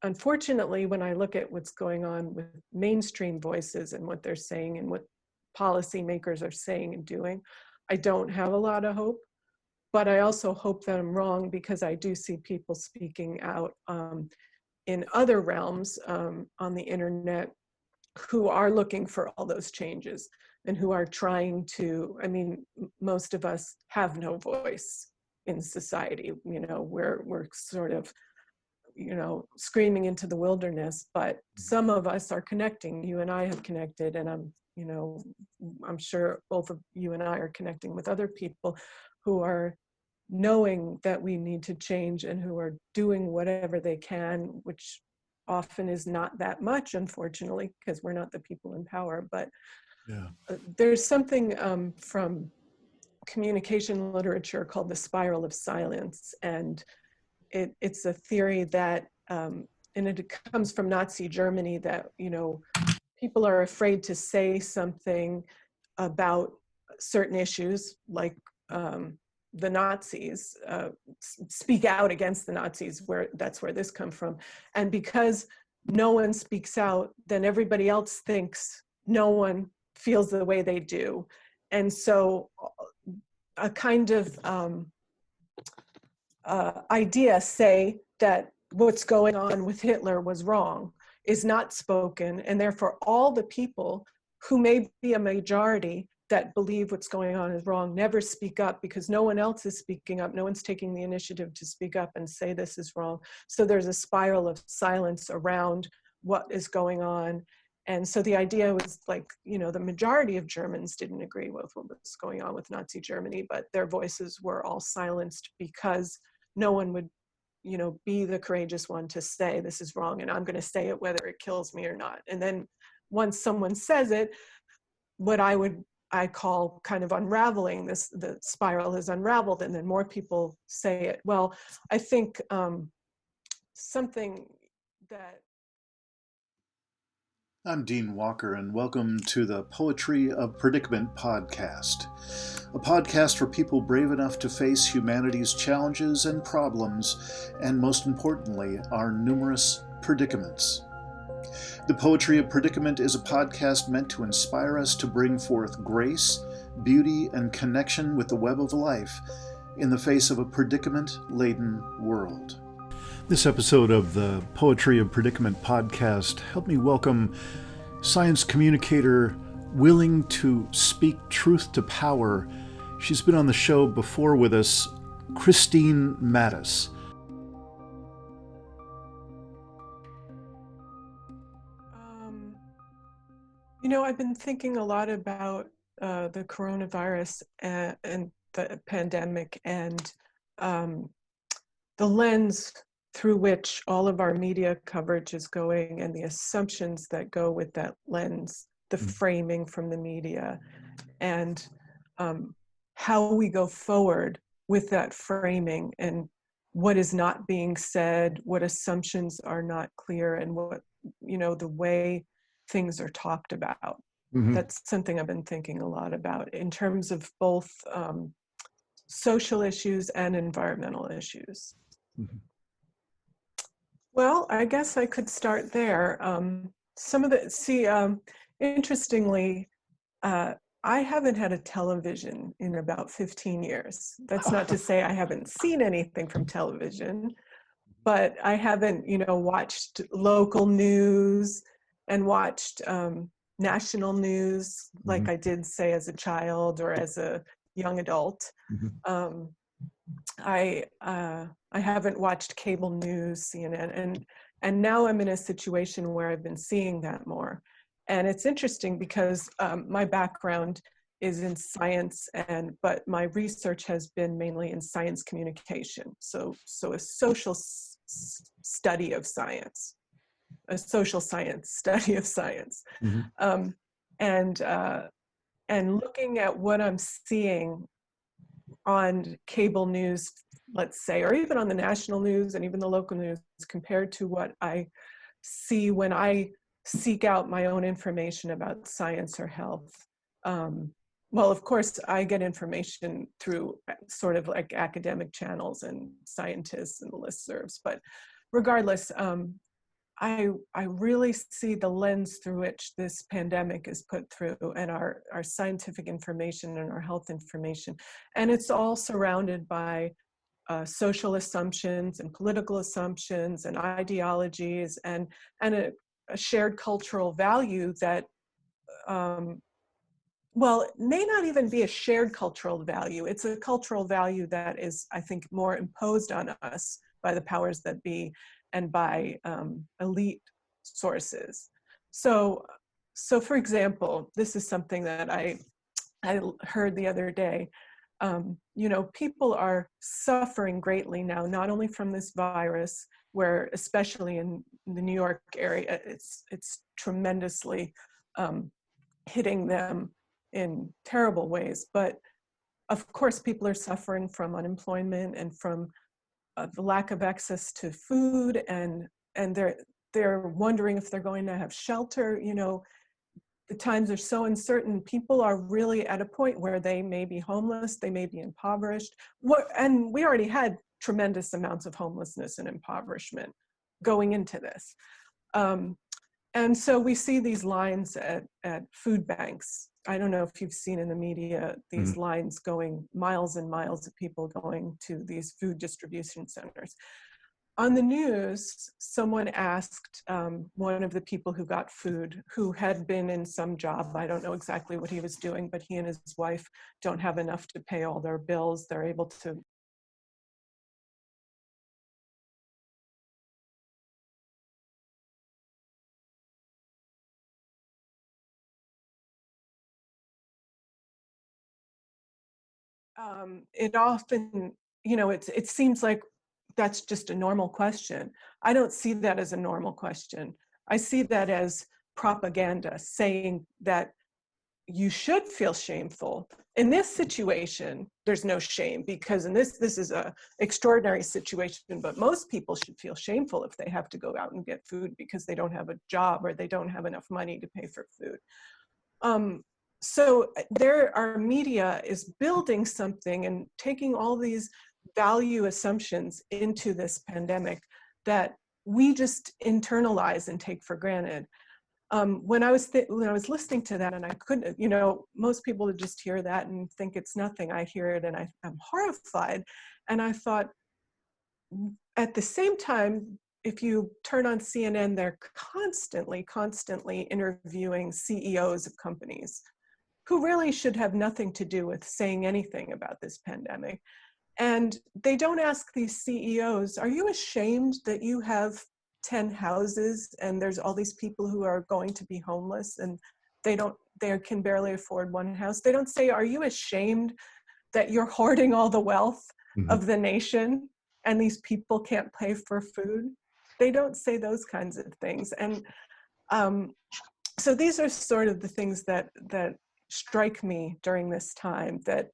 unfortunately, when I look at what's going on with mainstream voices and what they're saying and what policymakers are saying and doing, I don't have a lot of hope. But I also hope that I'm wrong, because I do see people speaking out in other realms on the internet who are looking for all those changes and who are trying to, I mean, most of us have no voice in society. You know, we're sort of, you know, screaming into the wilderness, but some of us are connecting. You and I have connected, and you know, I'm sure both of you and I are connecting with other people who are knowing that we need to change and who are doing whatever they can, which often is not that much, unfortunately, because we're not the people in power. But yeah. There's something from communication literature called the spiral of silence. And it's a theory that, and it comes from Nazi Germany, that, you know, people are afraid to say something about certain issues, like the Nazis, speak out against the Nazis, that's where this comes from. And because no one speaks out, then everybody else thinks no one feels the way they do. And so a kind of idea, say that what's going on with Hitler was wrong, is not spoken, and therefore all the people who may be a majority that believe what's going on is wrong never speak up, because no one else is speaking up. No one's taking the initiative to speak up and say this is wrong. So there's a spiral of silence around what is going on. And so the idea was, like, you know, the majority of Germans didn't agree with what was going on with Nazi Germany, but their voices were all silenced because no one would, you know, be the courageous one to say this is wrong, and I'm going to say it whether it kills me or not. And then once someone says it, what I call kind of unraveling this, the spiral is unraveled, and then more people say it. Well, I think something that... I'm Dean Walker, and welcome to the Poetry of Predicament podcast, a podcast for people brave enough to face humanity's challenges and problems, and most importantly, our numerous predicaments. The Poetry of Predicament is a podcast meant to inspire us to bring forth grace, beauty, and connection with the web of life in the face of a predicament-laden world. This episode of the Poetry of Predicament podcast helped me welcome Science Communicator, willing to speak truth to power. She's been on the show before with us, Kristine Mattis. You know, I've been thinking a lot about the coronavirus and the pandemic, and the lens through which all of our media coverage is going, and the assumptions that go with that lens, the framing from the media, and how we go forward with that framing, and what is not being said, what assumptions are not clear, and what, you know, the way things are talked about. Mm-hmm. That's something I've been thinking a lot about in terms of both social issues and environmental issues. Mm-hmm. Well, I guess I could start there. Interestingly, I haven't had a television in about 15 years. That's not to say I haven't seen anything from television, but I haven't, you know, watched local news and watched national news like I did, say, as a child or as a young adult. Mm-hmm. I haven't watched cable news, CNN, and now I'm in a situation where I've been seeing that more. And it's interesting because my background is in science, but my research has been mainly in science communication. So a social study of science, a social science study of science. Mm-hmm. And looking at what I'm seeing on cable news, let's say, or even on the national news and even the local news, compared to what I see when I seek out my own information about science or health. Well, of course, I get information through sort of like academic channels and scientists and listservs, but regardless, I really see the lens through which this pandemic is put through, and our scientific information and our health information. And it's all surrounded by social assumptions and political assumptions and ideologies and a shared cultural value that, well, it may not even be a shared cultural value. It's a cultural value that is, I think, more imposed on us by the powers that be and by elite sources. So for example, this is something that I heard the other day. You know, people are suffering greatly now, not only from this virus, where especially in the New York area, it's tremendously hitting them in terrible ways. But of course, people are suffering from unemployment and from the lack of access to food, and they're wondering if they're going to have shelter. You know, the times are so uncertain. People are really at a point where they may be homeless, they may be impoverished. And we already had tremendous amounts of homelessness and impoverishment going into this. And so we see these lines at food banks. I don't know if you've seen in the media these lines going miles and miles of people going to these food distribution centers. On the news, someone asked one of the people who got food, who had been in some job, I don't know exactly what he was doing, but he and his wife don't have enough to pay all their bills. They're able to it often, you know, it seems like that's just a normal question. I don't see that as a normal question. I see that as propaganda saying that you should feel shameful. In this situation, there's no shame because in this is a extraordinary situation, but most people should feel shameful if they have to go out and get food because they don't have a job or they don't have enough money to pay for food. So our media is building something and taking all these value assumptions into this pandemic that we just internalize and take for granted. When I was listening to that, and I couldn't, you know, most people would just hear that and think it's nothing. I hear it and I'm horrified. And I thought, at the same time, if you turn on CNN, they're constantly interviewing CEOs of companies who really should have nothing to do with saying anything about this pandemic. And they don't ask these CEOs, are you ashamed that you have 10 houses and there's all these people who are going to be homeless and they can barely afford one house? They don't say, are you ashamed that you're hoarding all the wealth of the nation and these people can't pay for food? They don't say those kinds of things. And so these are sort of the things that strike me during this time, that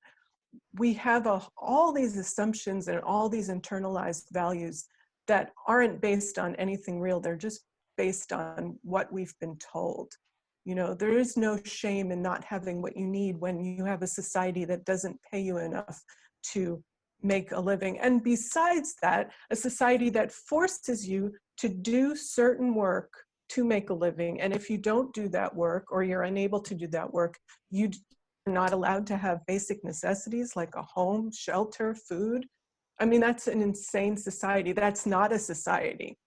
we have all these assumptions and all these internalized values that aren't based on anything real. They're just based on what we've been told. You know, there is no shame in not having what you need when you have a society that doesn't pay you enough to make a living. And besides that, a society that forces you to do certain work to make a living. And if you don't do that work, or you're unable to do that work, you're not allowed to have basic necessities like a home, shelter, food. I mean, that's an insane society. That's not a society.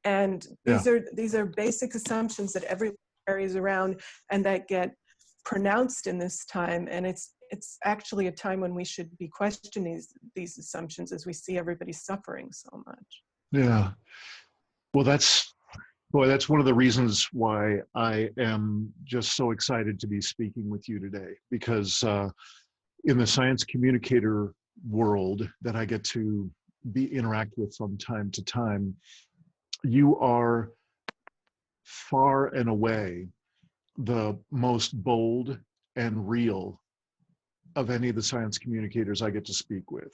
And these are basic assumptions that everyone carries around and that get pronounced in this time. And it's actually a time when we should be questioning these assumptions as we see everybody suffering so much. Yeah. Well, that's one of the reasons why I am just so excited to be speaking with you today, because in the Science Communicator world that I get to interact with from time to time, you are far and away the most bold and real of any of the science communicators I get to speak with.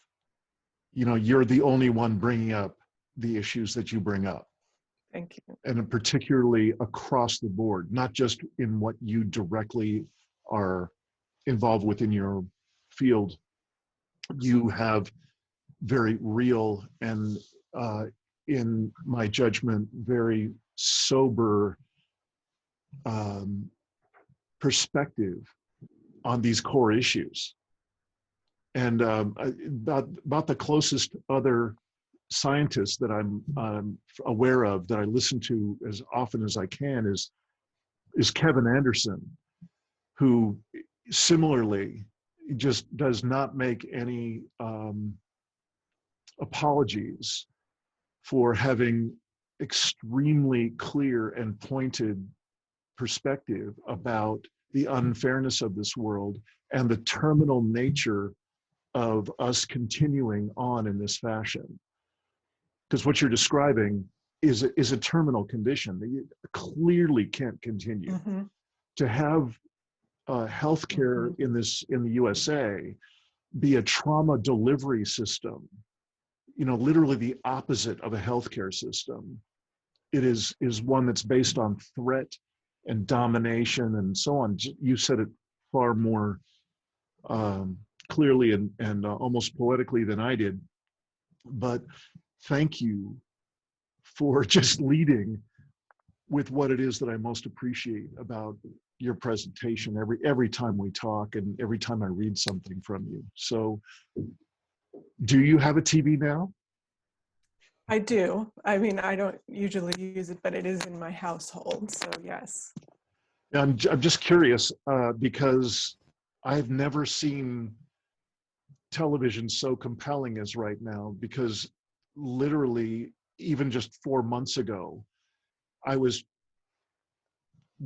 You know, you're the only one bringing up the issues that you bring up. Thank you. And particularly across the board, not just in what you directly are involved with in your field. You have very real and in my judgment, very sober perspective on these core issues. And about the closest other scientist that I'm aware of that I listen to as often as I can is Kevin Anderson, who similarly just does not make any apologies for having extremely clear and pointed perspective about the unfairness of this world and the terminal nature of us continuing on in this fashion. Because what you're describing is a terminal condition that you clearly can't continue. Mm-hmm. To have healthcare in the USA be a trauma delivery system, literally the opposite of a healthcare system. It is one that's based on threat and domination and so on. You said it far more clearly and almost poetically than I did. But thank you for just leading with what it is that I most appreciate about your presentation every time we talk and every time I read something from you. So, do you have a TV now? I do. I mean, I don't usually use it, but it is in my household, so yes. I'm just curious because I've never seen television so compelling as right now, because literally even just 4 months ago, I was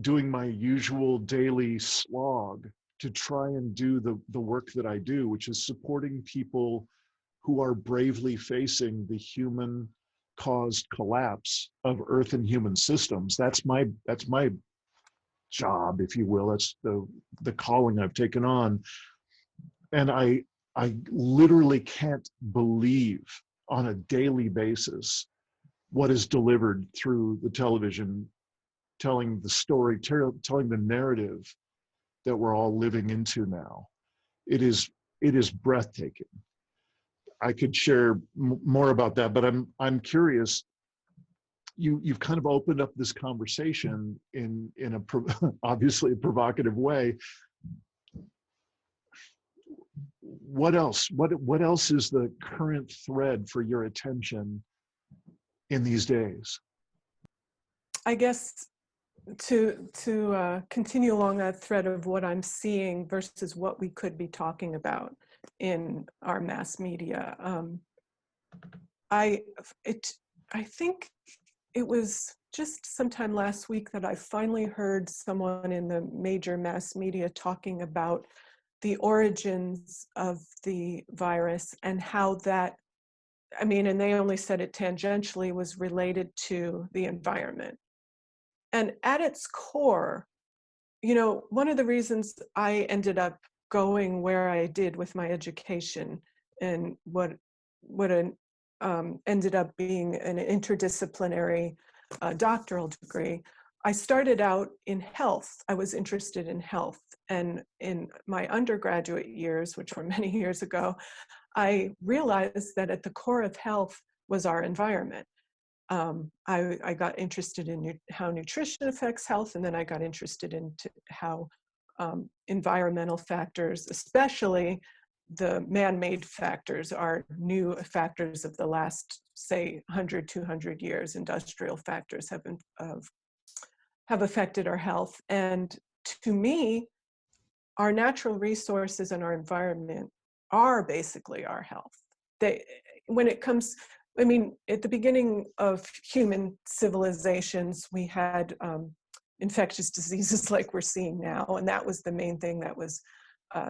doing my usual daily slog to try and do the work that I do, which is supporting people who are bravely facing the human caused collapse of Earth and human systems. That's my job, if you will. That's the calling I've taken on. And I literally can't believe on a daily basis what is delivered through the television, telling the story, telling the narrative that we're all living into now. It is breathtaking. I could share more about that, but I'm curious. You've kind of opened up this conversation in a obviously a provocative way. What else? What else is the current thread for your attention in these days? I guess to continue along that thread of what I'm seeing versus what we could be talking about in our mass media, I think it was just sometime last week that I finally heard someone in the major mass media talking about the origins of the virus and how that, I mean, and they only said it tangentially, was related to the environment. And at its core, one of the reasons I ended up going where I did with my education and what ended up being an interdisciplinary doctoral degree, I started out in health. I was interested in health. And in my undergraduate years, which were many years ago, I realized that at the core of health was our environment. I got interested in how nutrition affects health, and then I got interested into how environmental factors, especially the man-made factors, are new factors of the last, say, 100, 200 years. Industrial factors have affected our health. And to me, our natural resources and our environment are basically our health. When it comes, I mean, at the beginning of human civilizations, we had infectious diseases like we're seeing now, and that was the main thing that was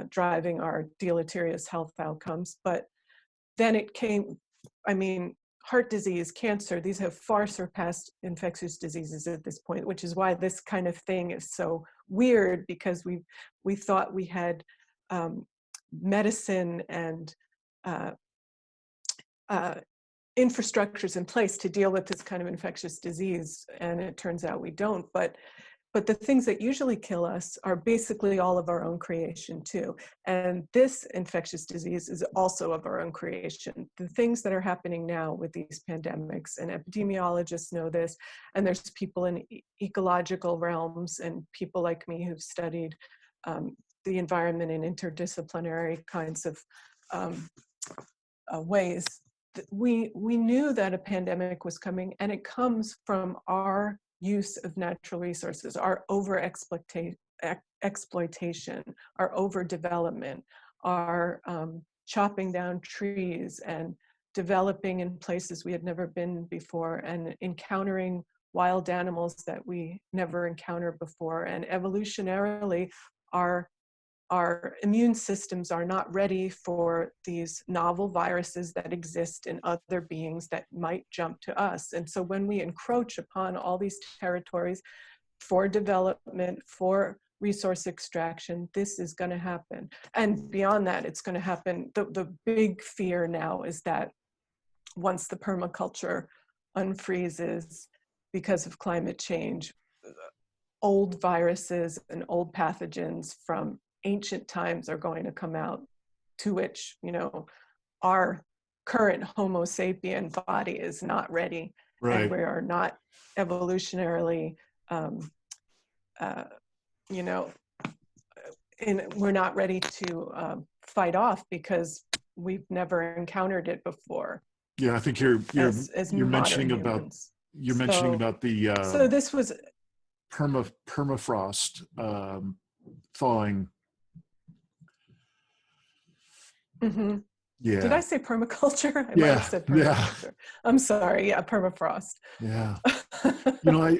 driving our deleterious health outcomes. But then it came, I mean, heart disease, cancer, these have far surpassed infectious diseases at this point, which is why this kind of thing is so weird, because we thought we had medicine and infrastructures in place to deal with this kind of infectious disease, and it turns out we don't. But but the things that usually kill us are basically all of our own creation too. And this infectious disease is also of our own creation. The things that are happening now with these pandemics, and epidemiologists know this, and there's people in ecological realms and people like me who've studied the environment in interdisciplinary kinds of ways. We knew that a pandemic was coming, and it comes from our use of natural resources, our exploitation, our overdevelopment, our chopping down trees and developing in places we had never been before, and encountering wild animals that we never encountered before. And evolutionarily, our immune systems are not ready for these novel viruses that exist in other beings that might jump to us. And so when we encroach upon all these territories for development, for resource extraction, this is going to happen. And beyond that, it's going to happen. The big fear now is that once the permaculture unfreezes because of climate change, old viruses and old pathogens from ancient times are going to come out, to which, you know, our current Homo sapien body is not ready. Right. And we are not evolutionarily, you know, we're not ready to fight off because we've never encountered it before. Yeah, I think you're mentioning about the so this was permafrost thawing. Mm-hmm. Yeah. Did I say permaculture? I Yeah. might have said permaculture. Yeah. I'm sorry. Yeah, permafrost. Yeah. You know, I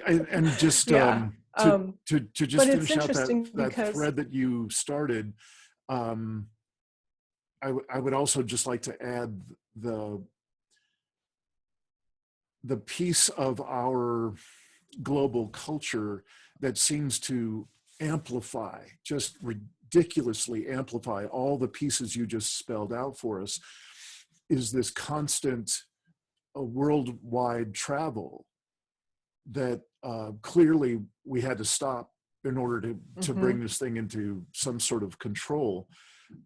just yeah. to just finish out that thread that you started. I would also just like to add the piece of our global culture that seems to amplify, just ridiculously amplify all the pieces you just spelled out for us, is this constant worldwide travel that clearly we had to stop in order to bring this thing into some sort of control.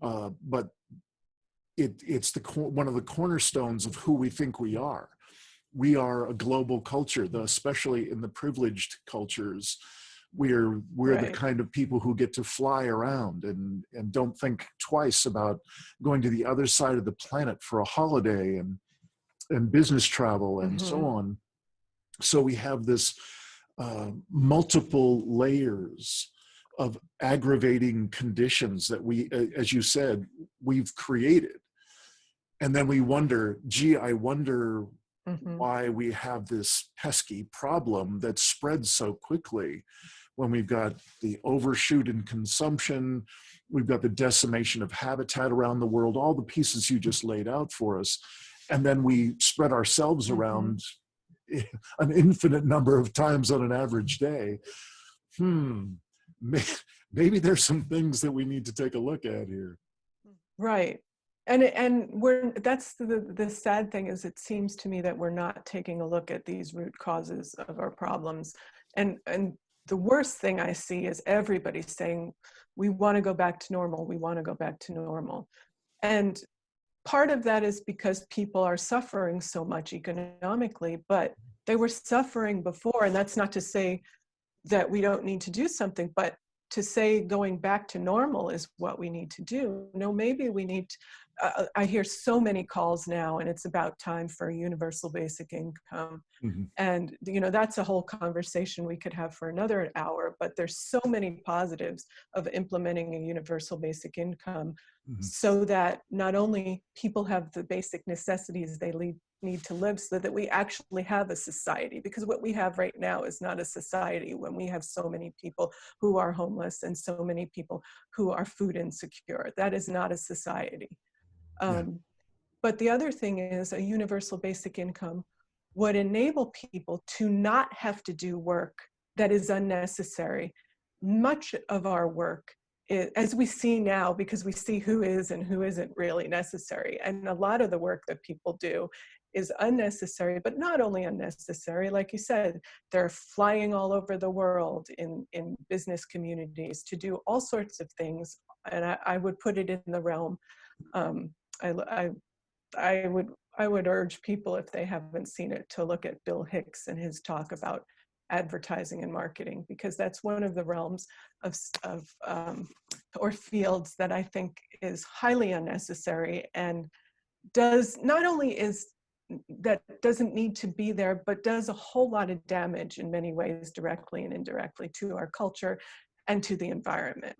But it's one of the cornerstones of who we think we are. We are a global culture, especially in the privileged cultures. We're right. The kind of people who get to fly around and don't think twice about going to the other side of the planet for a holiday and business travel and so on. So we have this multiple layers of aggravating conditions that we, as you said, we've created. And then we wonder, gee, I wonder why we have this pesky problem that spreads so quickly when we've got the overshoot in consumption, we've got the decimation of habitat around the world, all the pieces you just laid out for us. And then we spread ourselves around an infinite number of times on an average day. Maybe there's some things that we need to take a look at here. Right. And that's the sad thing is, it seems to me that we're not taking a look at these root causes of our problems. And the worst thing I see is everybody saying, we want to go back to normal. We want to go back to normal. And part of that is because people are suffering so much economically, but they were suffering before. And that's not to say that we don't need to do something, but to say going back to normal is what we need to do. No, maybe we need to, I hear so many calls now, and it's about time for a universal basic income. And, you know, that's a whole conversation we could have for another hour, but there's so many positives of implementing a universal basic income so that not only people have the basic necessities they need to live, so that we actually have a society, because what we have right now is not a society when we have so many people who are homeless and so many people who are food insecure. That is not a society. But the other thing is, a universal basic income would enable people to not have to do work that is unnecessary. Much of our work, as we see now, because we see who is and who isn't really necessary, and a lot of the work that people do is unnecessary, but not only unnecessary, like you said, they're flying all over the world in business communities to do all sorts of things. And I would put it in the realm. I would urge people, if they haven't seen it, to look at Bill Hicks and his talk about advertising and marketing, because that's one of the realms or fields that I think is highly unnecessary and doesn't need to be there, but does a whole lot of damage in many ways, directly and indirectly, to our culture and to the environment.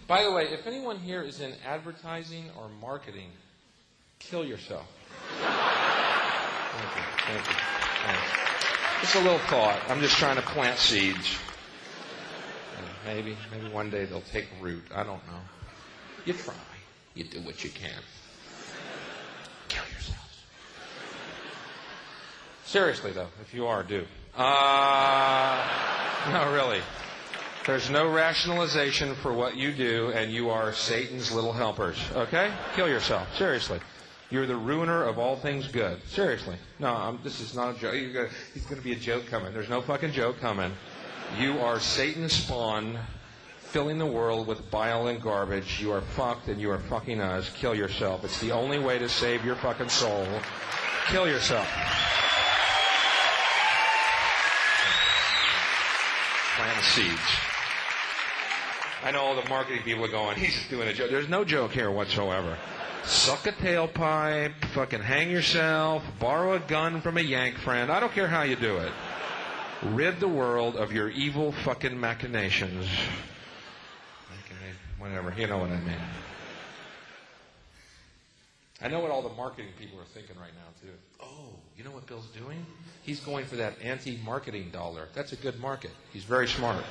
By the way, if anyone here is in advertising or marketing, kill yourself. Thank you. Thank you. Thanks. Just a little thought. I'm just trying to plant seeds. Maybe one day they'll take root. I don't know. You try. You do what you can. Kill yourselves. Seriously, though, if you are, do. No, really. There's no rationalization for what you do, and you are Satan's little helpers, okay? Kill yourself, seriously. You're the ruiner of all things good. Seriously. No, this is not a joke. There's going to be a joke coming. There's no fucking joke coming. You are Satan's spawn, filling the world with bile and garbage. You are fucked, and you are fucking us. Kill yourself. It's the only way to save your fucking soul. Kill yourself. Plant seeds. I know the marketing people are going, he's doing a joke. There's no joke here whatsoever. Suck a tailpipe, fucking hang yourself, borrow a gun from a yank friend. I don't care how you do it. Rid the world of your evil fucking machinations. Okay, whatever, you know what I mean. I know what all the marketing people are thinking right now, too. Oh, you know what Bill's doing? He's going for that anti-marketing dollar. That's a good market. He's very smart.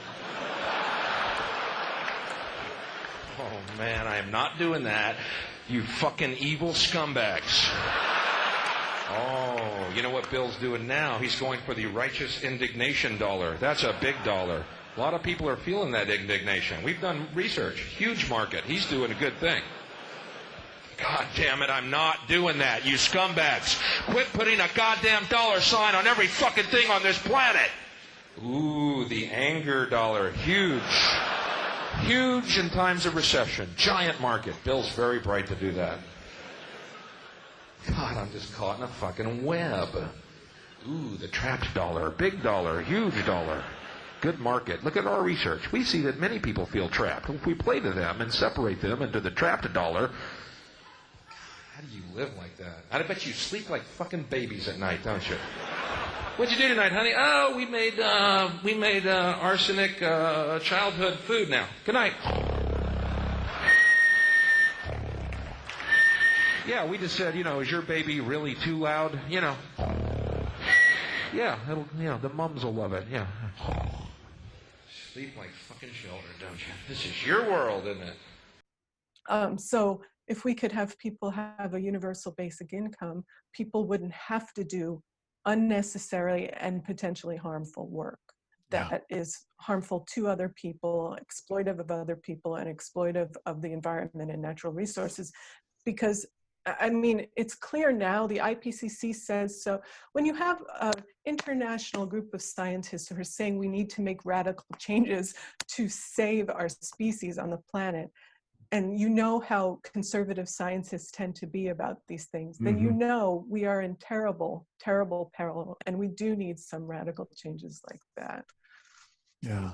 Oh, man, I am not doing that. You fucking evil scumbags. Oh, you know what Bill's doing now? He's going for the righteous indignation dollar. That's a big dollar. A lot of people are feeling that indignation. We've done research. Huge market. He's doing a good thing. God damn it, I'm not doing that, you scumbags. Quit putting a goddamn dollar sign on every fucking thing on this planet. Ooh, the anger dollar. Huge. Huge in times of recession. Giant market. Bill's very bright to do that. God, I'm just caught in a fucking web. Ooh, the trapped dollar. Big dollar. Huge dollar. Good market. Look at our research. We see that many people feel trapped. If we play to them and separate them into the trapped dollar, how do you live like that? I bet you sleep like fucking babies at night, don't you? What'd you do tonight, honey? Oh, we made arsenic childhood food now. Good night. Yeah, we just said, is your baby really too loud? Yeah, the mums will love it. Yeah. Sleep like fucking children, don't you? This is your world, isn't it? So if we could have people have a universal basic income, people wouldn't have to do unnecessary and potentially harmful work that is harmful to other people, exploitive of other people, and exploitive of the environment and natural resources. Because, I mean, it's clear now, the IPCC says so. When you have an international group of scientists who are saying we need to make radical changes to save our species on the planet, and you know how conservative scientists tend to be about these things, then you know we are in terrible, terrible peril, and we do need some radical changes like that. Yeah.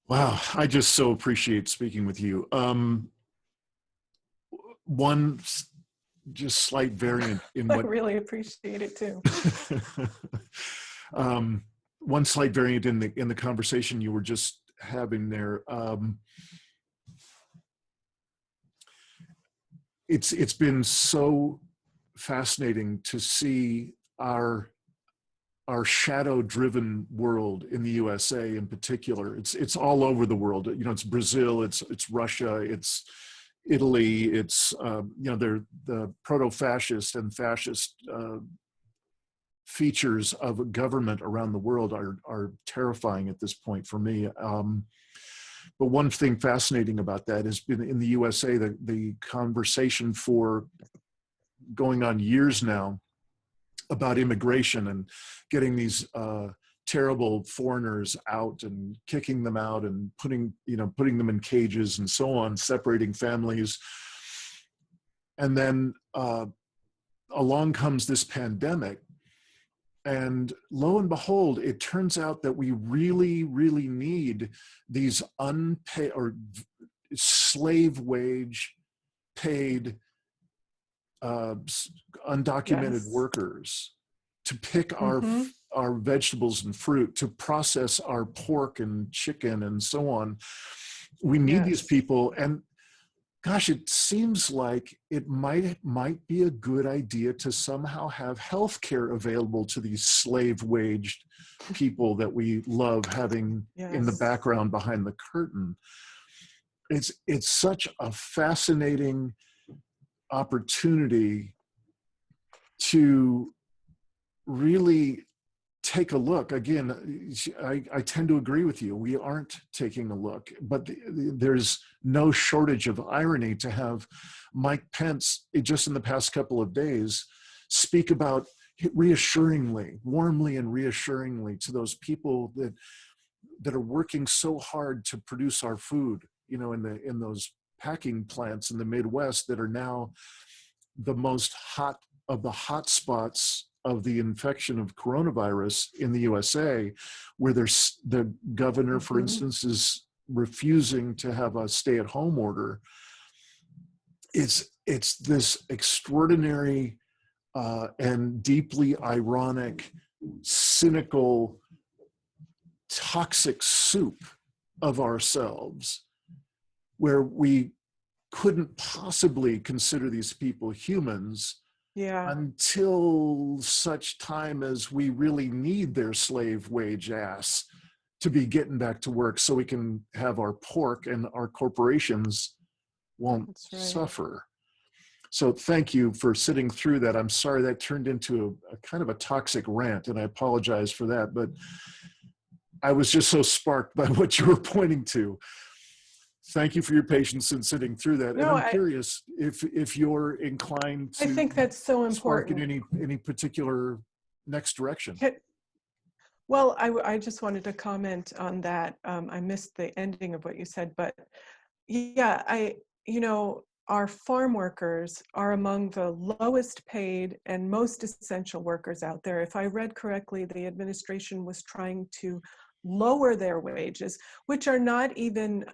Wow, I just so appreciate speaking with you. One just slight variant in what... I really appreciate it too. One slight variant in the conversation you were just having there. It's been so fascinating to see our shadow-driven world in the USA in particular. It's all over the world. It's Brazil, it's Russia, it's Italy, it's they're the proto-fascist and fascist features of government around the world are terrifying at this point for me. But one thing fascinating about that has been in the USA, the conversation for going on years now about immigration and getting these terrible foreigners out and kicking them out and putting them in cages and so on, separating families. And then along comes this pandemic. And lo and behold, it turns out that we really, really need these unpaid or slave wage paid undocumented workers to pick our vegetables and fruit, to process our pork and chicken and so on. We need these people, and gosh, it seems like it might be a good idea to somehow have health care available to these slave-waged people that we love having in the background behind the curtain. It's such a fascinating opportunity to really take a look. Again, I tend to agree with you. We aren't taking a look, but there's no shortage of irony to have Mike Pence, just in the past couple of days, speak about reassuringly, warmly and reassuringly to those people that are working so hard to produce our food, in those packing plants in the Midwest that are now the most hot of the hot spots of the infection of coronavirus in the USA, where the governor, for instance, is refusing to have a stay-at-home order. It's this extraordinary and deeply ironic, cynical, toxic soup of ourselves, where we couldn't possibly consider these people humans until such time as we really need their slave wage ass to be getting back to work so we can have our pork and our corporations won't suffer. So thank you for sitting through that. I'm sorry that turned into a kind of a toxic rant, and I apologize for that, but I was just so sparked by what you were pointing to. Thank you for your patience in sitting through that. No, and I'm curious if you're inclined to, I think that's so important, in any particular next direction. Well, I just wanted to comment on that. I missed the ending of what you said, but our farm workers are among the lowest paid and most essential workers out there. If I read correctly, the administration was trying to lower their wages, which are not even,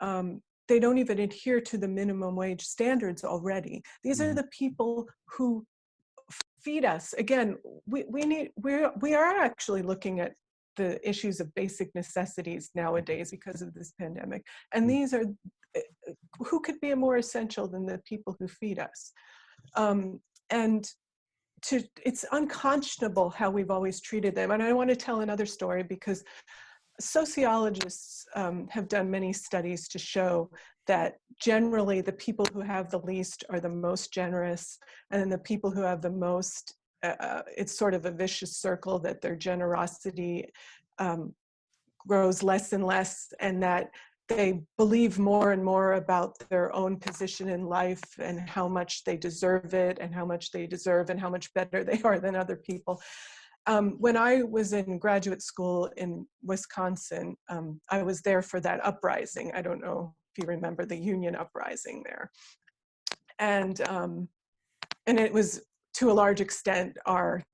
they don't even adhere to the minimum wage standards already. These are the people who feed us. Again, we are actually looking at the issues of basic necessities nowadays because of this pandemic. And these are, who could be more essential than the people who feed us? It's unconscionable how we've always treated them. And I want to tell another story because sociologists have done many studies to show that generally the people who have the least are the most generous, and then the people who have the most, it's sort of a vicious circle that their generosity grows less and less, and that they believe more and more about their own position in life and how much they deserve it and how much they deserve and how much better they are than other people. When I was in graduate school in Wisconsin, I was there for that uprising. I don't know if you remember the union uprising there. And it was, to a large extent, our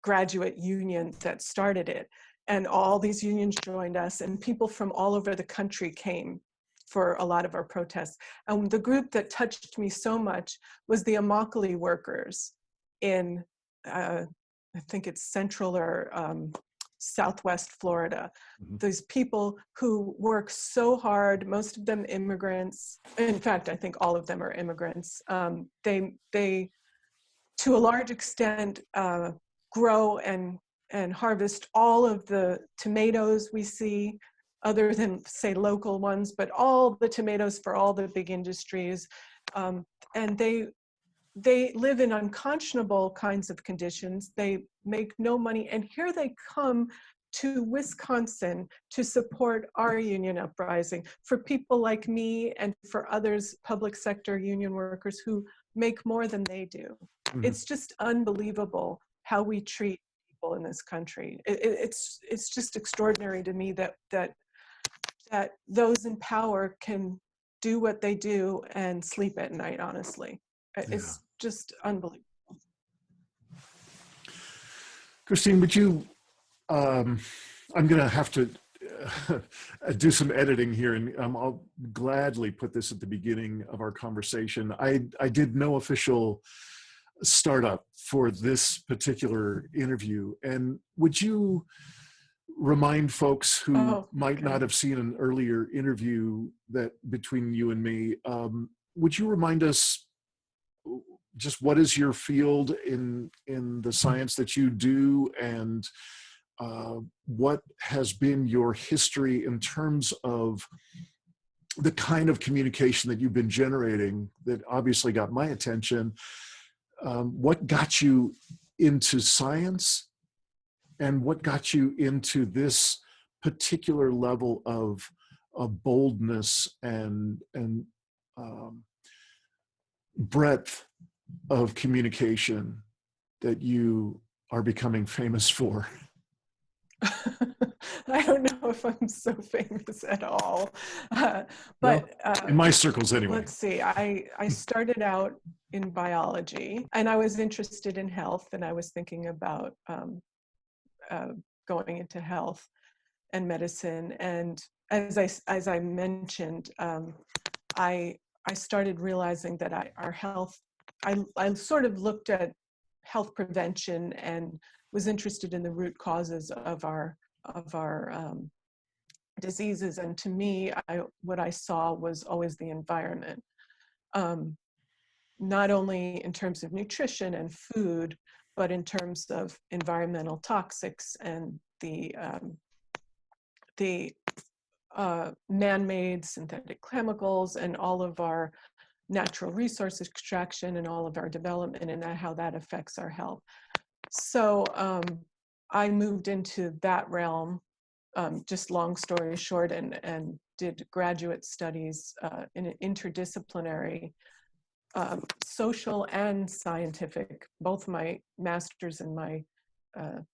graduate union that started it. And all these unions joined us, and people from all over the country came for a lot of our protests. And the group that touched me so much was the Immokalee workers in, I think it's central or southwest Florida. These people who work so hard, most of them immigrants. In fact, I think all of them are immigrants. They to a large extent, grow and harvest all of the tomatoes we see, other than, say, local ones, but all the tomatoes for all the big industries. And they live in unconscionable kinds of conditions. They make no money, and here they come to Wisconsin to support our union uprising, for people like me and for others, public sector union workers who make more than they do. Mhm. It's just unbelievable how we treat people in this country. It's just extraordinary to me that those in power can do what they do and sleep at night, honestly. It's just unbelievable. Kristine, would you, I'm going to have to do some editing here, and I'll gladly put this at the beginning of our conversation. I did no official startup for this particular interview, and would you remind folks who might not have seen an earlier interview that between you and me, would you remind us just what is your field in the science that you do, and what has been your history in terms of the kind of communication that you've been generating that obviously got my attention? What got you into science, and what got you into this particular level of boldness and breadth of communication that you are becoming famous for? I don't know if I'm so famous at all, but well, in my circles anyway. Let's see. I started out in biology, and I was interested in health, and I was thinking about going into health and medicine. And as I mentioned, I started realizing that our health. I sort of looked at health prevention and was interested in the root causes of our diseases. And to me, what I saw was always the environment, not only in terms of nutrition and food, but in terms of environmental toxics and the man-made synthetic chemicals and all of our natural resource extraction and all of our development, and how that affects our health. So I moved into that realm, just long story short, and did graduate studies in an interdisciplinary, social and scientific. Both my master's and my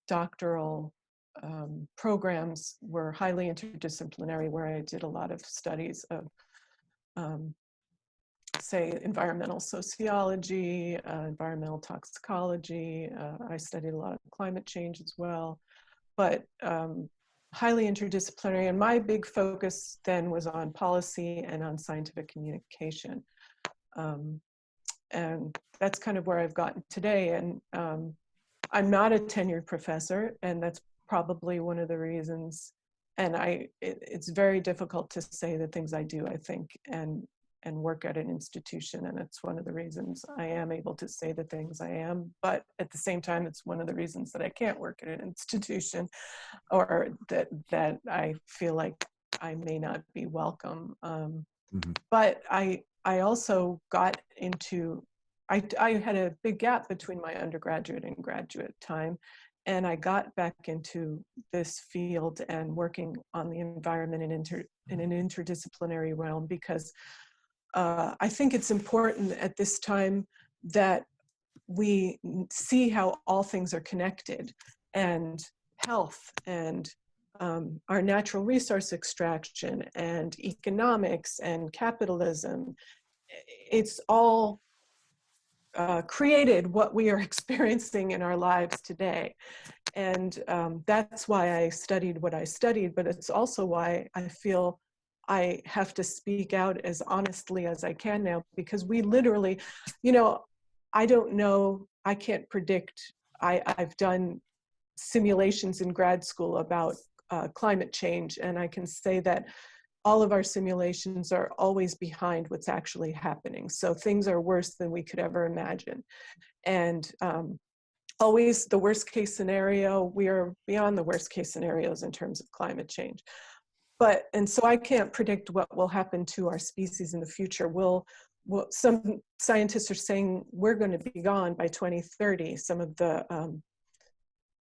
doctoral programs were highly interdisciplinary, where I did a lot of studies of say environmental sociology, environmental toxicology. I studied a lot of climate change as well, but highly interdisciplinary. And my big focus then was on policy and on scientific communication. And that's kind of where I've gotten today. And I'm not a tenured professor, and that's probably one of the reasons. And it's very difficult to say the things I do, I think, and work at an institution. And it's one of the reasons I am able to say the things I am. But at the same time, it's one of the reasons that I can't work at an institution, or that I feel like I may not be welcome. But I also got into, I had a big gap between my undergraduate and graduate time. And I got back into this field and working on the environment in an interdisciplinary realm, because I think it's important at this time that we see how all things are connected, and health and our natural resource extraction and economics and capitalism. It's all created what we are experiencing in our lives today. And that's why I studied what I studied, but it's also why I feel I have to speak out as honestly as I can now, because we literally, I don't know, I can't predict. I've done simulations in grad school about climate change, and I can say that all of our simulations are always behind what's actually happening. So things are worse than we could ever imagine. And always the worst case scenario, we are beyond the worst case scenarios in terms of climate change. And so I can't predict what will happen to our species in the future. Some scientists are saying we're going to be gone by 2030. Some of the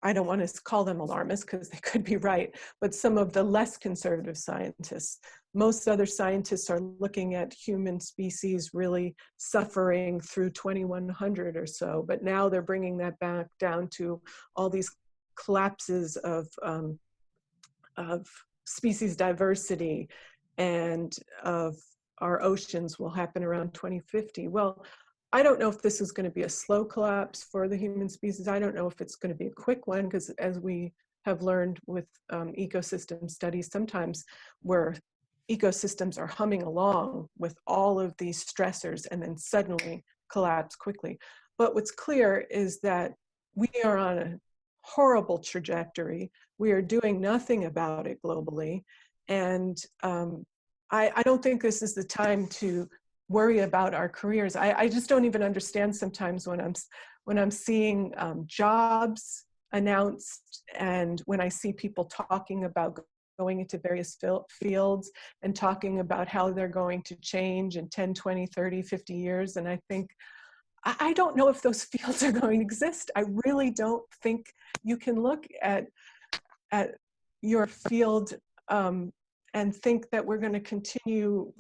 I don't want to call them alarmists because they could be right, but some of the less conservative scientists. Most other scientists are looking at human species really suffering through 2100 or so, but now they're bringing that back down to all these collapses of species diversity and of our oceans will happen around 2050. Well, I don't know if this is going to be a slow collapse for the human species. I don't know if it's going to be a quick one, because as we have learned with ecosystem studies, sometimes where ecosystems are humming along with all of these stressors and then suddenly collapse quickly. But what's clear is that we are on a horrible trajectory. We are doing nothing about it globally. And I don't think this is the time to worry about our careers. I just don't even understand sometimes when I'm seeing jobs announced, and when I see people talking about going into various fields and talking about how they're going to change in 10, 20, 30, 50 years. And I think, I don't know if those fields are going to exist. I really don't think you can look at your field and think that we're going to continue,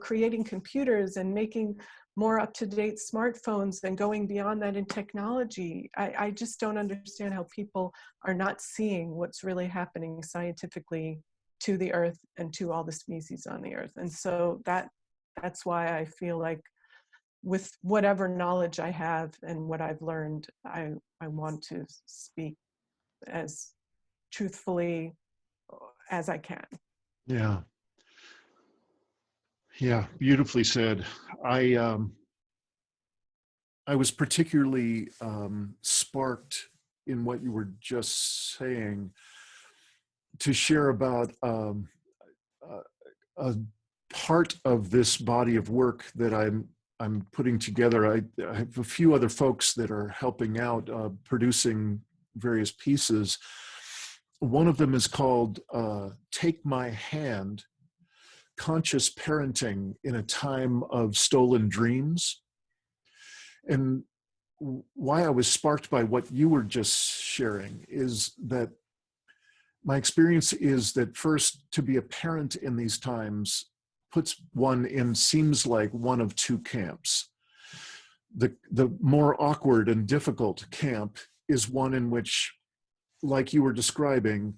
creating computers and making more up-to-date smartphones and going beyond that in technology. I just don't understand how people are not seeing what's really happening scientifically to the Earth and to all the species on the Earth. And so that's why I feel like, with whatever knowledge I have and what I've learned, I want to speak as truthfully as I can. Yeah. Yeah, beautifully said. I was particularly sparked in what you were just saying to share about a part of this body of work that I'm putting together. I have a few other folks that are helping out, producing various pieces. One of them is called Take My Hand, Conscious Parenting in a Time of Stolen Dreams. And why I was sparked by what you were just sharing is that my experience is that first, to be a parent in these times puts one in, seems like, one of two camps. The more awkward and difficult camp is one in which, like you were describing,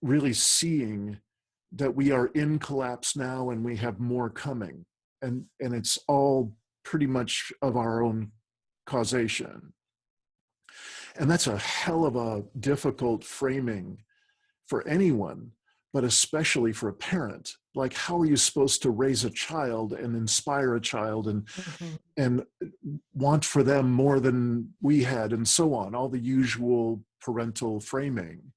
really seeing that we are in collapse now and we have more coming. And it's all pretty much of our own causation. And that's a hell of a difficult framing for anyone, but especially for a parent. Like, how are you supposed to raise a child and inspire a child and want for them more than we had, and so on, all the usual parental framing?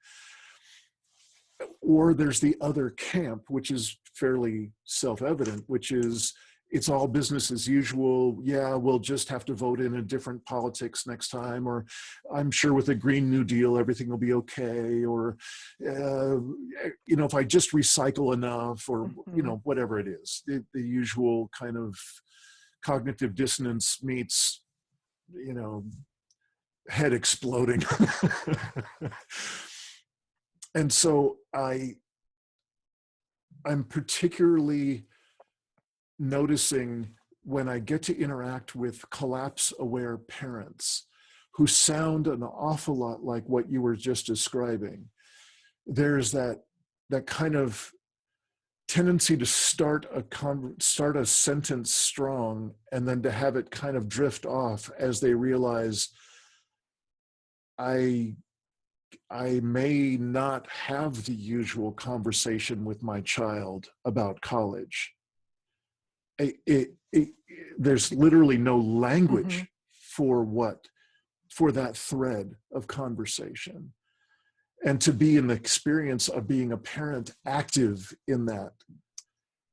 Or there's the other camp, which is fairly self-evident, which is, it's all business as usual. Yeah, we'll just have to vote in a different politics next time, or I'm sure with a Green New Deal, everything will be okay, or, if I just recycle enough, or, whatever it is, the usual kind of cognitive dissonance meets, head exploding. And so I'm particularly noticing, when I get to interact with collapse-aware parents who sound an awful lot like what you were just describing, there's that kind of tendency to start a sentence strong and then to have it kind of drift off as they realize, I may not have the usual conversation with my child about college. There's literally no language for that thread of conversation. And to be in the experience of being a parent active in that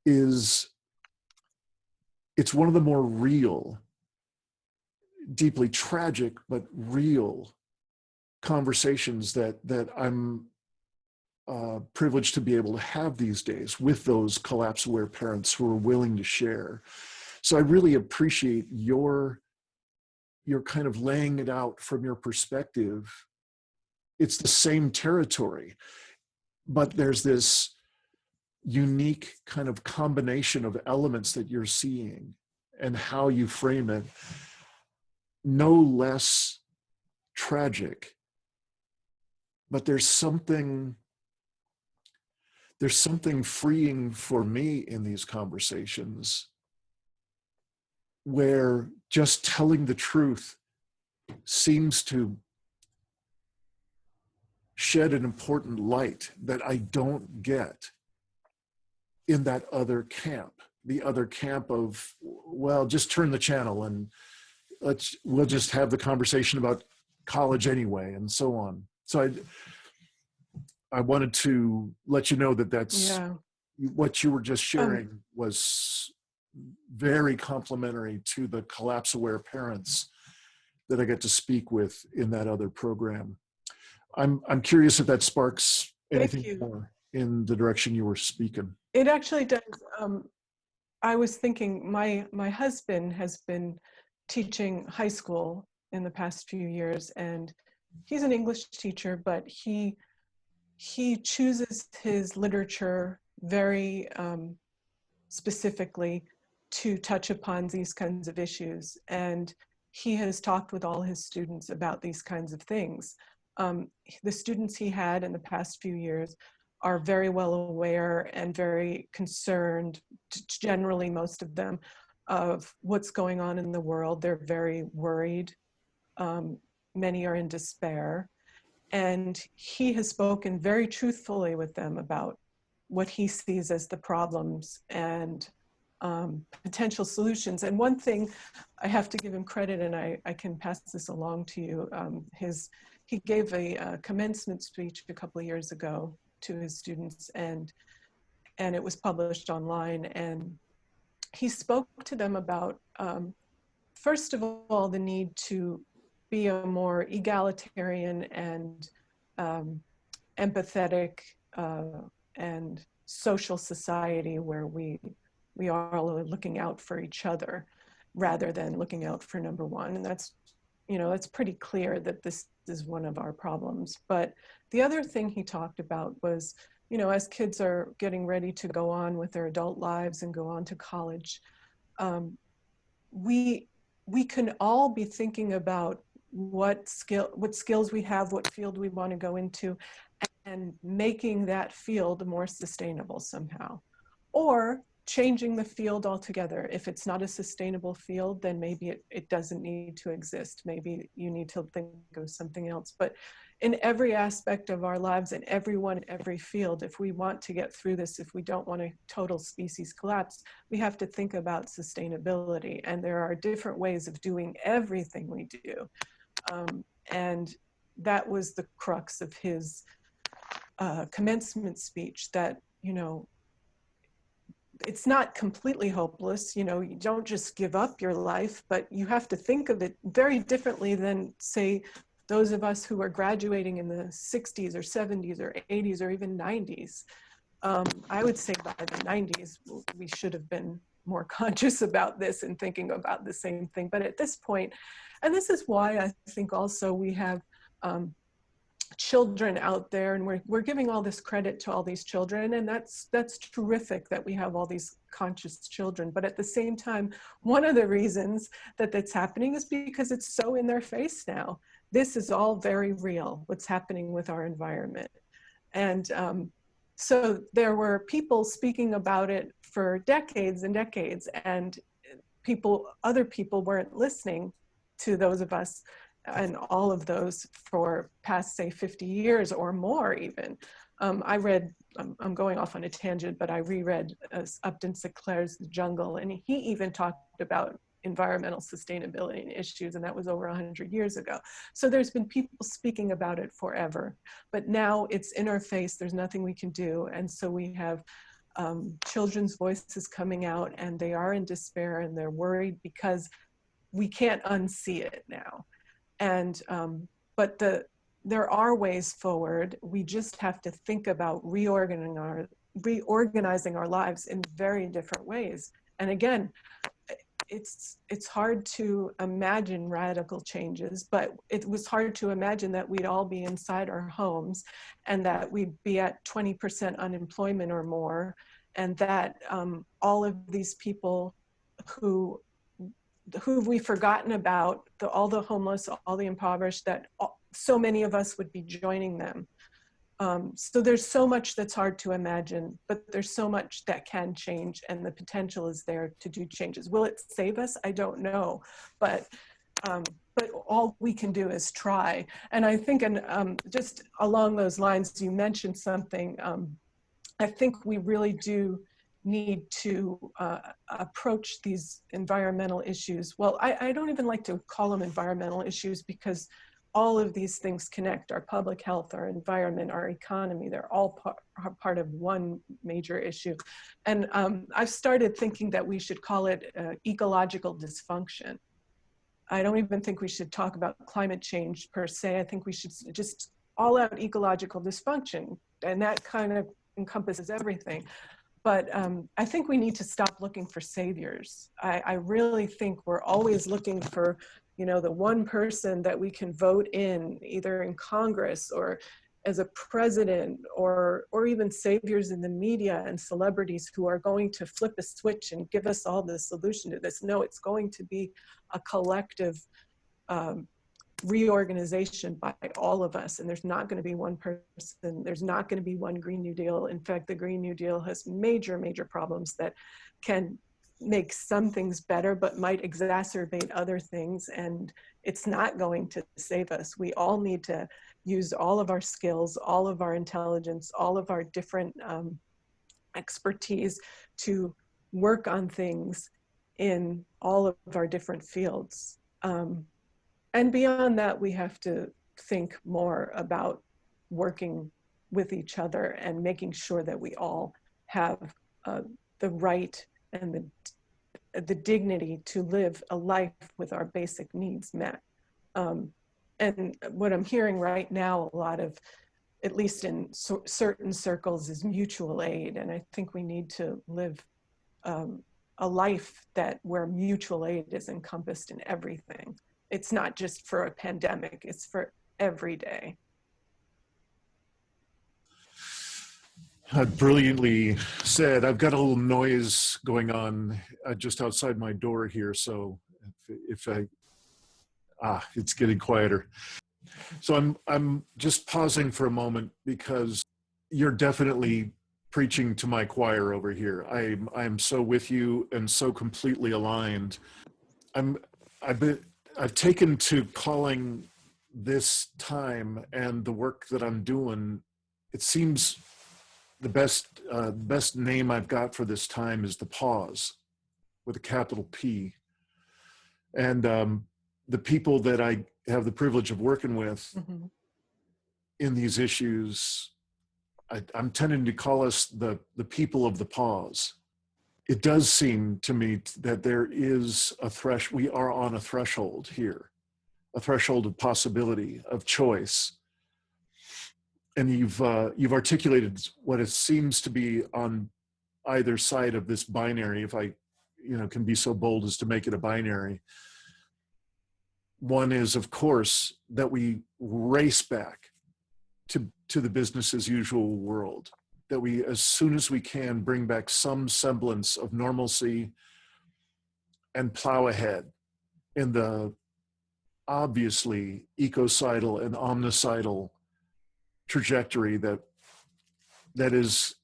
it's one of the more real, deeply tragic, but real conversations that I'm privileged to be able to have these days with those collapse-aware parents who are willing to share. So I really appreciate your kind of laying it out from your perspective it's the same territory, but there's this unique kind of combination of elements that you're seeing and how you frame it, no less tragic, but there's something freeing for me in these conversations where just telling the truth seems to shed an important light that I don't get in that other camp, the other camp of, well, just turn the channel and we'll just have the conversation about college anyway, and so on. So I wanted to let you know that that's what you were just sharing was very complimentary to the collapse aware parents that I get to speak with in that other program. I'm curious if that sparks anything more in the direction you were speaking. It actually does. I was thinking my husband has been teaching high school in the past few years, and he's an English teacher, but he chooses his literature very specifically to touch upon these kinds of issues. And he has talked with all his students about these kinds of things. The students he had in the past few years are very well aware and very concerned, generally most of them, of what's going on in the world. They're very worried. Many are in despair. And he has spoken very truthfully with them about what he sees as the problems and potential solutions. And one thing, I have to give him credit, and I can pass this along to you. He gave a commencement speech a couple of years ago to his students, and it was published online. And he spoke to them about, first of all, the need to be a more egalitarian and empathetic and social society where we are looking out for each other rather than looking out for number one. And that's pretty clear that this is one of our problems. But the other thing he talked about was, as kids are getting ready to go on with their adult lives and go on to college, we can all be thinking about what skills we have, what field we want to go into, and making that field more sustainable somehow. Or changing the field altogether. If it's not a sustainable field, then maybe it doesn't need to exist. Maybe you need to think of something else. But in every aspect of our lives, in every field, if we want to get through this, if we don't want a total species collapse, we have to think about sustainability. And there are different ways of doing everything we do. And that was the crux of his commencement speech, that, it's not completely hopeless. You don't just give up your life, but you have to think of it very differently than, say, those of us who are graduating in the 60s or 70s or 80s or even 90s. I would say by the 90s, we should have been more conscious about this and thinking about the same thing. But at this point, and this is why I think also we have children out there, and we're giving all this credit to all these children, and that's terrific that we have all these conscious children. But at the same time, one of the reasons that that's happening is because it's so in their face now. This is all very real, what's happening with our environment. And so there were people speaking about it for decades and decades, and other people weren't listening to those of us, and all of those for past, say, 50 years or more even. I read, I'm going off on a tangent, but I reread Upton Sinclair's The Jungle, and he even talked about environmental sustainability and issues, and that was over 100 years ago. So there's been people speaking about it forever, but now it's in our face, there's nothing we can do. And so we have children's voices coming out, and they are in despair, and they're worried because we can't unsee it now. And but there are ways forward. We just have to think about reorganizing our lives in very different ways. And again, it's hard to imagine radical changes, but it was hard to imagine that we'd all be inside our homes and that we'd be at 20% unemployment or more, and that all of these people who we've forgotten about, all the homeless, all the impoverished, that so many of us would be joining them. So there's so much that's hard to imagine, but there's so much that can change, and the potential is there to do changes. Will it save us? I don't know, but all we can do is try. And I think, and just along those lines, you mentioned something. I think we really do need to approach these environmental issues. Well, I don't even like to call them environmental issues, because all of these things connect: our public health, our environment, our economy. They're all part of one major issue. And I've started thinking that we should call it ecological dysfunction. I don't even think we should talk about climate change per se. I think we should just all out ecological dysfunction, and that kind of encompasses everything. But I think we need to stop looking for saviors. I really think we're always looking for, you know, the one person that we can vote in, either in Congress or as a president, or even saviors in the media and celebrities who are going to flip a switch and give us all the solution to this. No, it's going to be a collective reorganization by all of us, and there's not going to be one person. There's not going to be one Green New Deal. In fact, the Green New Deal has major problems that can make some things better but might exacerbate other things, and it's not going to save us. We all need to use all of our skills, all of our intelligence, all of our different expertise to work on things in all of our different fields. And beyond that, we have to think more about working with each other and making sure that we all have the right and the dignity to live a life with our basic needs met. And what I'm hearing right now, a lot of, at least in certain circles, is mutual aid. And I think we need to live a life where mutual aid is encompassed in everything. It's not just for a pandemic, it's for every day. Brilliantly said. I've got a little noise going on just outside my door here, so if it's getting quieter. So I'm just pausing for a moment, because you're definitely preaching to my choir over here. I'm so with you and so completely aligned. I've taken to calling this time and the work that I'm doing, it seems the best name I've got for this time is the pause, with a capital P. And the people that I have the privilege of working with in these issues, I'm tending to call us the people of the pause. It does seem to me that there is we are on a threshold here, a threshold of possibility, of choice. And you've articulated what it seems to be on either side of this binary, if I can be so bold as to make it a binary. One is, of course, that we race back to the business as usual world, that we, as soon as we can, bring back some semblance of normalcy and plow ahead in the obviously ecocidal and omnicidal trajectory that has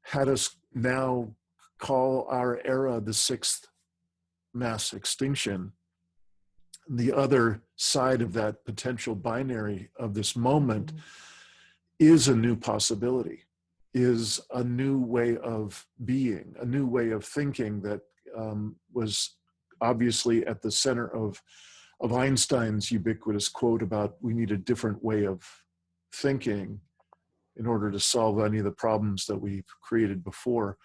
had us now call our era the sixth mass extinction. The other side of that potential binary of this moment is a new possibility, is a new way of being, a new way of thinking that was obviously at the center of Einstein's ubiquitous quote about we need a different way of thinking in order to solve any of the problems that we've created before.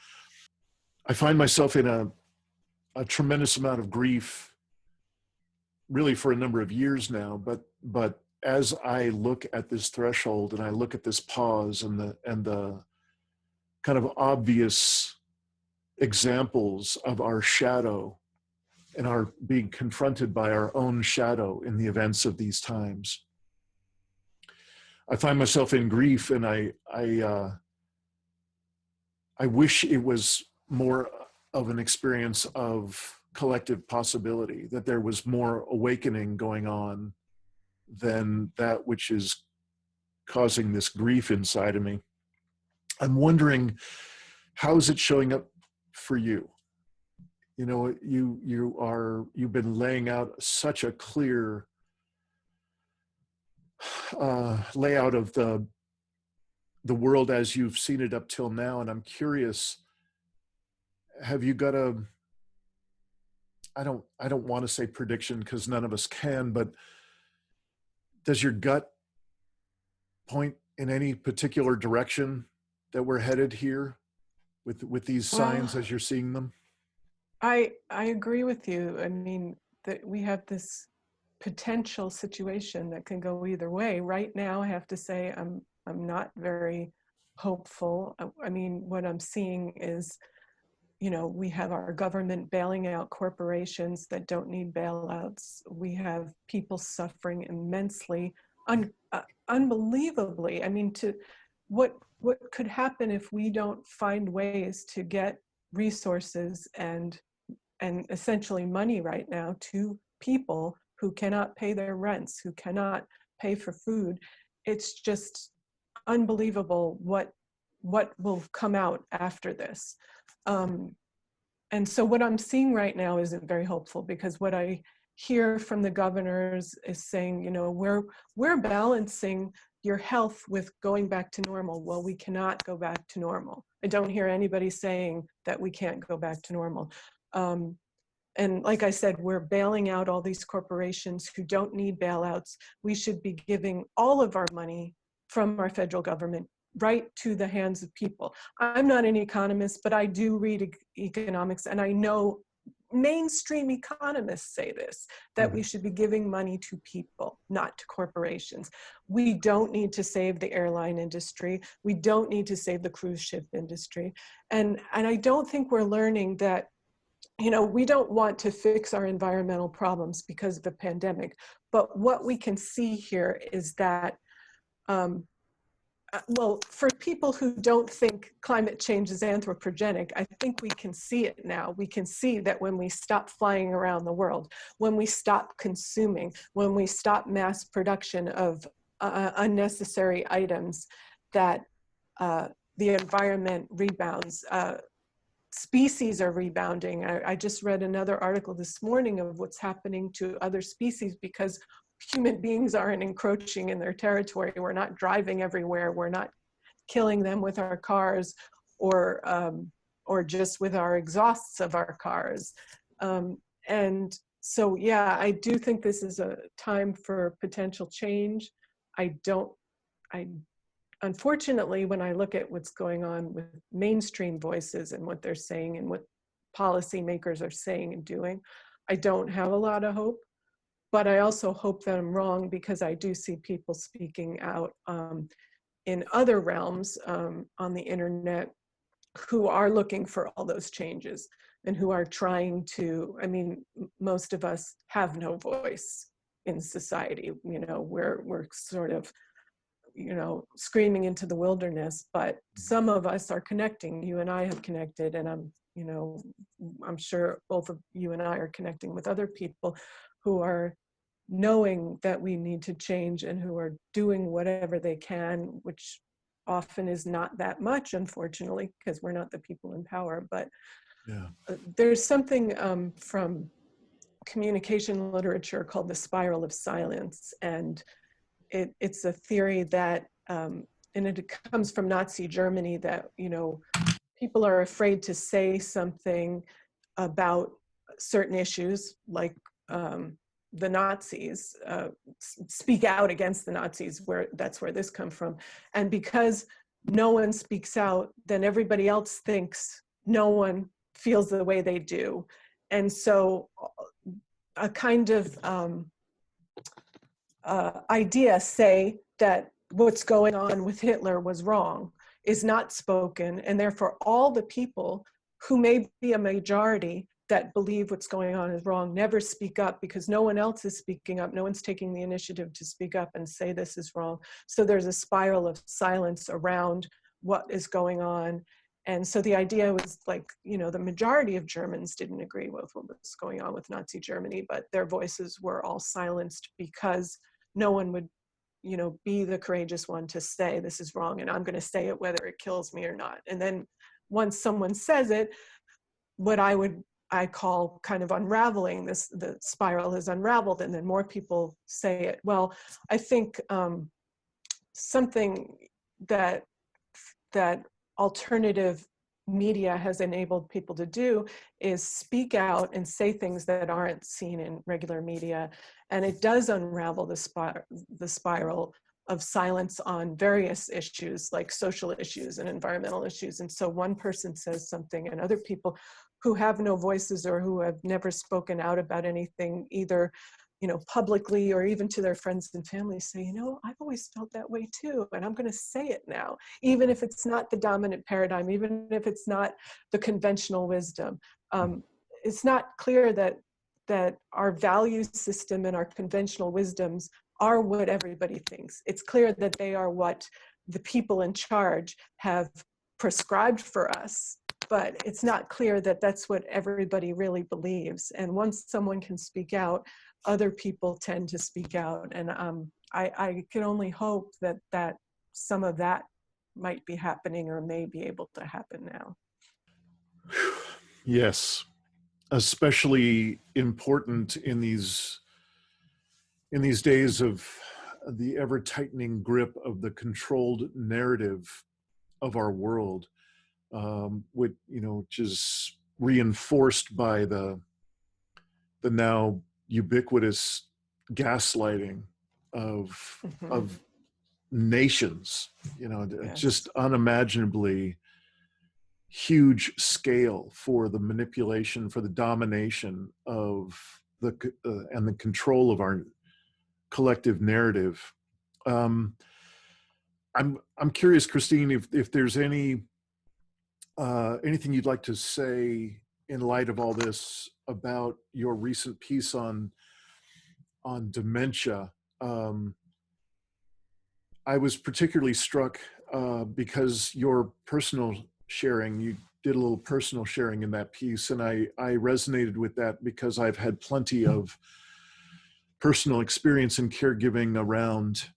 I find myself in a tremendous amount of grief, really for a number of years now, but as I look at this threshold and I look at this pause and the kind of obvious examples of our shadow and are being confronted by our own shadow in the events of these times. I find myself in grief, and I wish it was more of an experience of collective possibility, that there was more awakening going on than that which is causing this grief inside of me. I'm wondering, how is it showing up for you? You know, you've been laying out such a clear layout of the world as you've seen it up till now, and I'm curious, have you got a, I don't want to say prediction because none of us can, but does your gut point in any particular direction that we're headed here with these signs as you're seeing them? I agree with you. I mean, that we have this potential situation that can go either way. Right now, I have to say I'm not very hopeful. I mean, what I'm seeing is, you know, we have our government bailing out corporations that don't need bailouts. We have people suffering immensely, unbelievably. I mean, what could happen if we don't find ways to get resources and essentially money right now to people who cannot pay their rents, who cannot pay for food? It's just unbelievable what will come out after this. And so what I'm seeing right now isn't very hopeful, because what I hear from the governors is saying, you know, we're balancing your health with going back to normal. Well, we cannot go back to normal. I don't hear anybody saying that we can't go back to normal. And like I said, we're bailing out all these corporations who don't need bailouts. We should be giving all of our money from our federal government right to the hands of people. I'm not an economist, but I do read economics, and I know mainstream economists say this, that we should be giving money to people, not to corporations. We don't need to save the airline industry. We don't need to save the cruise ship industry. And I don't think we're learning that, you know, we don't want to fix our environmental problems because of the pandemic. But what we can see here is that, well, for people who don't think climate change is anthropogenic, I think we can see it now. We can see that when we stop flying around the world, when we stop consuming, when we stop mass production of unnecessary items, that the environment rebounds. Species are rebounding. I just read another article this morning of what's happening to other species because human beings aren't encroaching in their territory. We're not driving everywhere. We're not killing them with our cars or just with our exhausts of our cars. And so, yeah, I do think this is a time for potential change. Unfortunately, when I look at what's going on with mainstream voices and what they're saying and what policymakers are saying and doing, I don't have a lot of hope. But I also hope that I'm wrong, because I do see people speaking out in other realms on the internet who are looking for all those changes and who are trying to, I mean, most of us have no voice in society. You know, we're sort of, you know, screaming into the wilderness, but some of us are connecting. You and I have connected, and I'm sure both of you and I are connecting with other people who are knowing that we need to change and who are doing whatever they can, which often is not that much, unfortunately, because we're not the people in power. But Yeah. There's something from communication literature called the spiral of silence, and it's a theory that, and it comes from Nazi Germany, that, you know, people are afraid to say something about certain issues, like the Nazis, speak out against the Nazis, that's where this comes from. And because no one speaks out, then everybody else thinks no one feels the way they do. And so a kind of idea, say that what's going on with Hitler was wrong, is not spoken, and therefore all the people who may be a majority that believe what's going on is wrong never speak up because no one else is speaking up. No one's taking the initiative to speak up and say this is wrong. So there's a spiral of silence around what is going on. And so the idea was like, you know, the majority of Germans didn't agree with what was going on with Nazi Germany, but their voices were all silenced because no one would, you know, be the courageous one to say this is wrong and I'm going to say it whether it kills me or not. And then once someone says it, what I call kind of unraveling this, the spiral is unraveled, and then more people say it. Well, I think something that alternative media has enabled people to do is speak out and say things that aren't seen in regular media. And it does unravel the spiral of silence on various issues like social issues and environmental issues. And so one person says something and other people who have no voices or who have never spoken out about anything, either, you know, publicly or even to their friends and family, say, you know, I've always felt that way too, and I'm going to say it now, even if it's not the dominant paradigm, even if it's not the conventional wisdom. It's not clear that our value system and our conventional wisdoms are what everybody thinks. It's clear that they are what the people in charge have prescribed for us, but it's not clear that that's what everybody really believes. And once someone can speak out, other people tend to speak out. And I can only hope that some of that might be happening or may be able to happen now. Yes, especially important in these days of the ever-tightening grip of the controlled narrative of our world, which is reinforced by the now ubiquitous gaslighting of nations, Yes. Just unimaginably huge scale for the manipulation, for the domination of and the control of our collective narrative. I'm curious, Kristine, if there's anything you'd like to say in light of all this about your recent piece on dementia. I was particularly struck because your personal sharing, you did a little personal sharing in that piece, and I resonated with that because I've had plenty of personal experience in caregiving around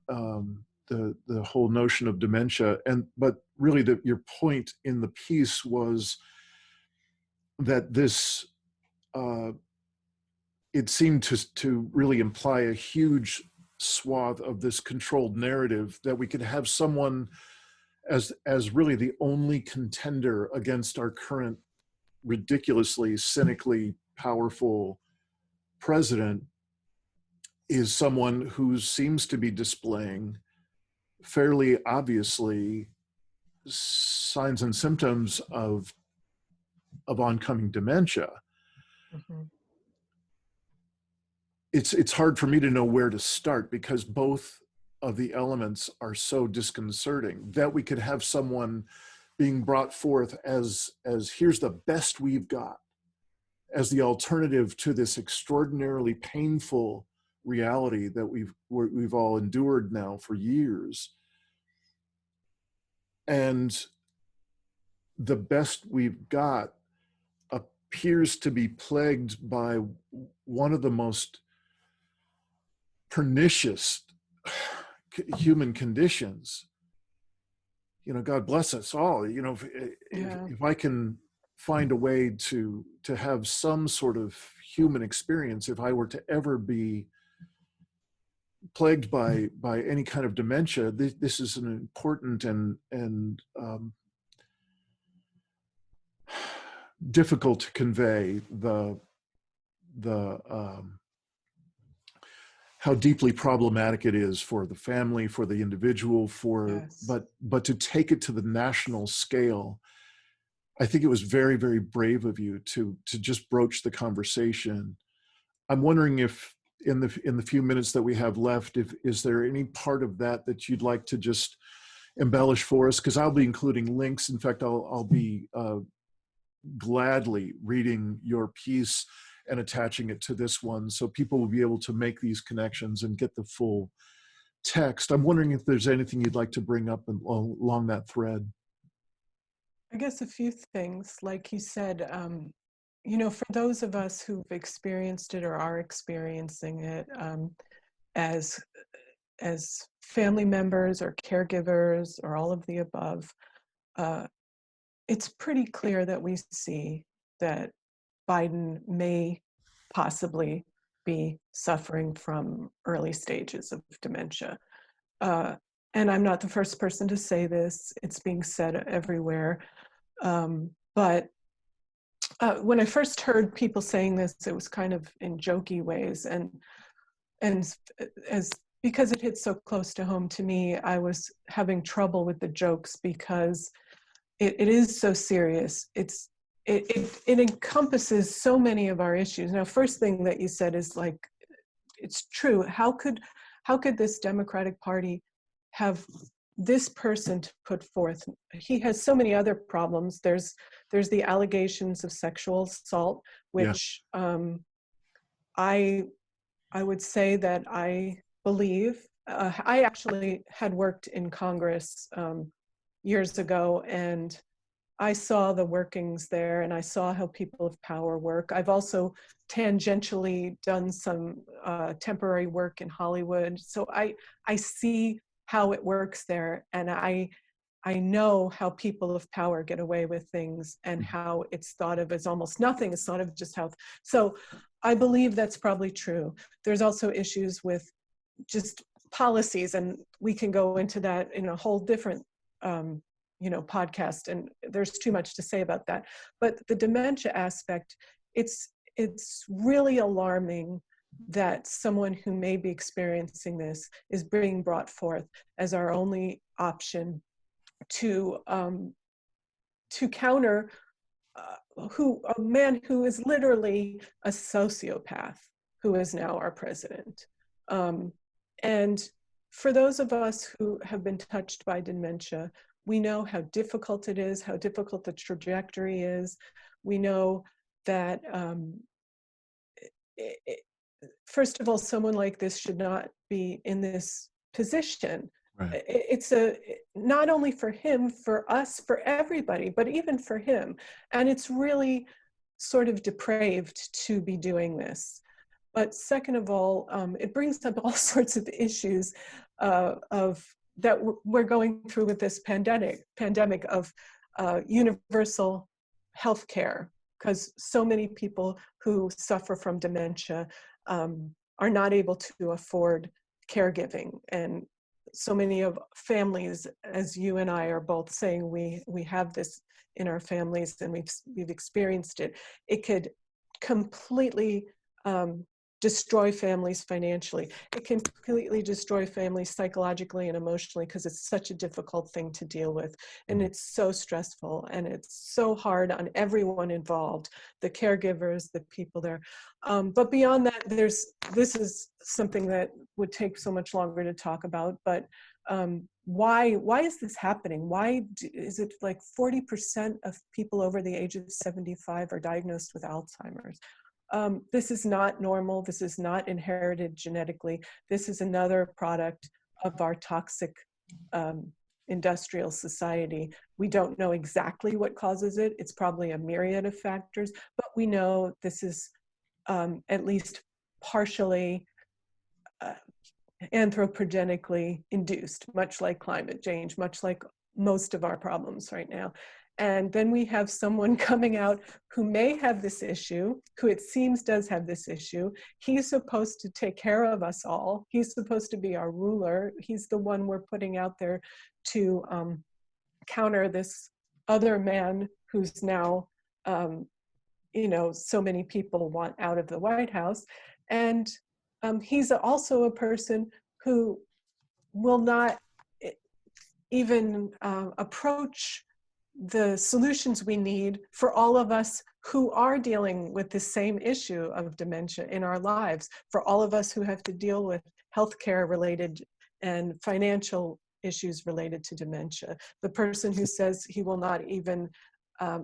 the whole notion of dementia. But really your point in the piece was that this, it seemed to really imply a huge swath of this controlled narrative that we could have someone as really the only contender against our current ridiculously, cynically powerful president is someone who seems to be displaying fairly obviously signs and symptoms of oncoming dementia. Mm-hmm. It's hard for me to know where to start because both of the elements are so disconcerting that we could have someone being brought forth as here's the best we've got, as the alternative to this extraordinarily painful reality that we've all endured now for years. And the best we've got appears to be plagued by one of the most pernicious human conditions. God bless us all. If I can find a way to have some sort of human experience, if I were to ever be plagued by any kind of dementia, this is an important and difficult to convey the how deeply problematic it is for the family, for the individual, Yes. but to take it to the national scale. I think it was very, very brave of you to just broach the conversation. I'm wondering if in the few minutes that we have left, is there any part of that you'd like to just embellish for us? Because I'll be including links. In fact, I'll be gladly reading your piece and attaching it to this one so people will be able to make these connections and get the full text. I'm wondering if there's anything you'd like to bring up along that thread. I guess a few things, like you said, you know, for those of us who've experienced it or are experiencing it as family members or caregivers or all of the above, it's pretty clear that we see that Biden may possibly be suffering from early stages of dementia. And I'm not the first person to say this. It's being said everywhere. But when I first heard people saying this, it was kind of in jokey ways. And as because it hit so close to home to me, I was having trouble with the jokes because it is so serious. It encompasses so many of our issues. Now, first thing that you said is like, it's true. How could this Democratic Party have this person to put forth? He has so many other problems. There's the allegations of sexual assault, which I would say that I believe. I actually had worked in Congress years ago, and I saw the workings there, and I saw how people of power work. I've also tangentially done some temporary work in Hollywood, so I see how it works there, and I know how people of power get away with things and how it's thought of as almost nothing. It's thought of just how. So I believe that's probably true. There's also issues with just policies, and we can go into that in a whole different podcast, and there's too much to say about that. But the dementia aspect, it's really alarming that someone who may be experiencing this is being brought forth as our only option to counter a man who is literally a sociopath, who is now our president. And for those of us who have been touched by dementia, we know how difficult it is, how difficult the trajectory is. We know that, first of all, someone like this should not be in this position. Right. It's not only for him, for us, for everybody, but even for him. And it's really sort of depraved to be doing this. But second of all, it brings up all sorts of issues that we're going through with this pandemic of universal health care, because so many people who suffer from dementia are not able to afford caregiving. And so many of families, as you and I are both saying, we have this in our families and we've experienced it. It could completely destroy families financially. It can completely destroy families psychologically and emotionally, because it's such a difficult thing to deal with. And it's so stressful, and it's so hard on everyone involved, the caregivers, the people there. But beyond that, this is something that would take so much longer to talk about, but why is this happening? Why is it like 40% of people over the age of 75 are diagnosed with Alzheimer's? This is not normal. This is not inherited genetically. This is another product of our toxic industrial society. We don't know exactly what causes it. It's probably a myriad of factors, but we know this is at least partially anthropogenically induced, much like climate change, much like most of our problems right now. And then we have someone coming out who may have this issue, who it seems does have this issue. He's supposed to take care of us all. He's supposed to be our ruler. He's the one we're putting out there to counter this other man who's now, so many people want out of the White House. And he's also a person who will not even approach the solutions we need for all of us who are dealing with the same issue of dementia in our lives, for all of us who have to deal with healthcare related and financial issues related to dementia. The person who says he will not even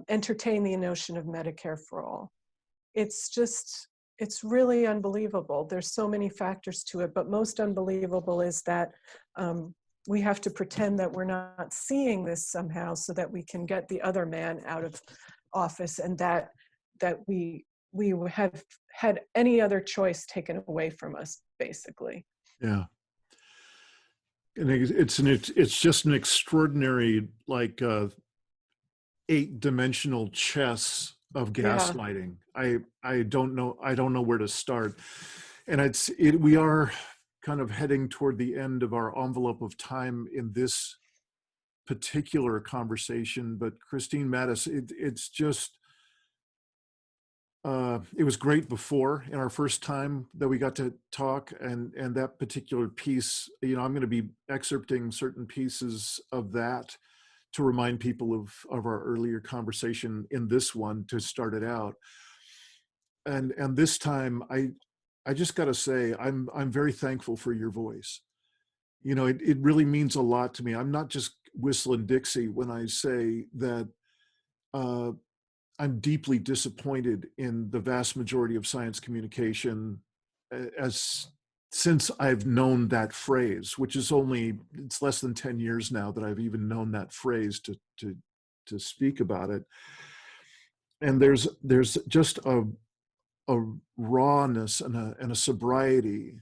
entertain the notion of Medicare for all. It's really unbelievable. There's so many factors to it, but most unbelievable is that we have to pretend that we're not seeing this somehow so that we can get the other man out of office, and that we have had any other choice taken away from us, basically. Yeah. And it's just an extraordinary, like, 8-dimensional chess of gaslighting. I don't know where to start. And we are kind of heading toward the end of our envelope of time in this particular conversation. But Kristine Mattis, it's just, it was great before, in our first time that we got to talk, and that particular piece, I'm going to be excerpting certain pieces of that to remind people of our earlier conversation in this one to start it out. And this time, I just got to say, I'm very thankful for your voice. It really means a lot to me. I'm not just whistling Dixie when I say that I'm deeply disappointed in the vast majority of science communication since I've known that phrase, which is it's less than 10 years now that I've even known that phrase to speak about it. And there's just a rawness and a sobriety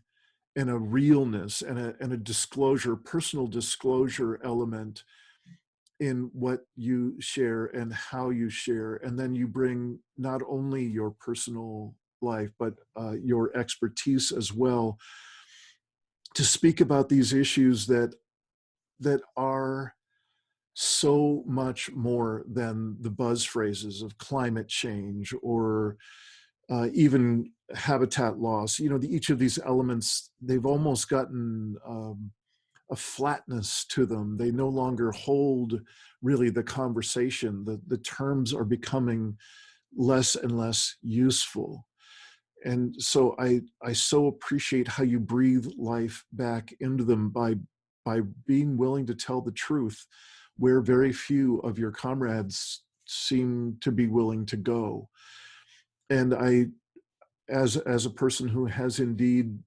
and a realness and a disclosure, personal disclosure element in what you share and how you share. And then you bring not only your personal life, but your expertise as well to speak about these issues that are so much more than the buzz phrases of climate change or even habitat loss. Each of these elements, they've almost gotten a flatness to them. They no longer hold really the conversation. The terms are becoming less and less useful. And so I so appreciate how you breathe life back into them by being willing to tell the truth where very few of your comrades seem to be willing to go. And as a person who has indeed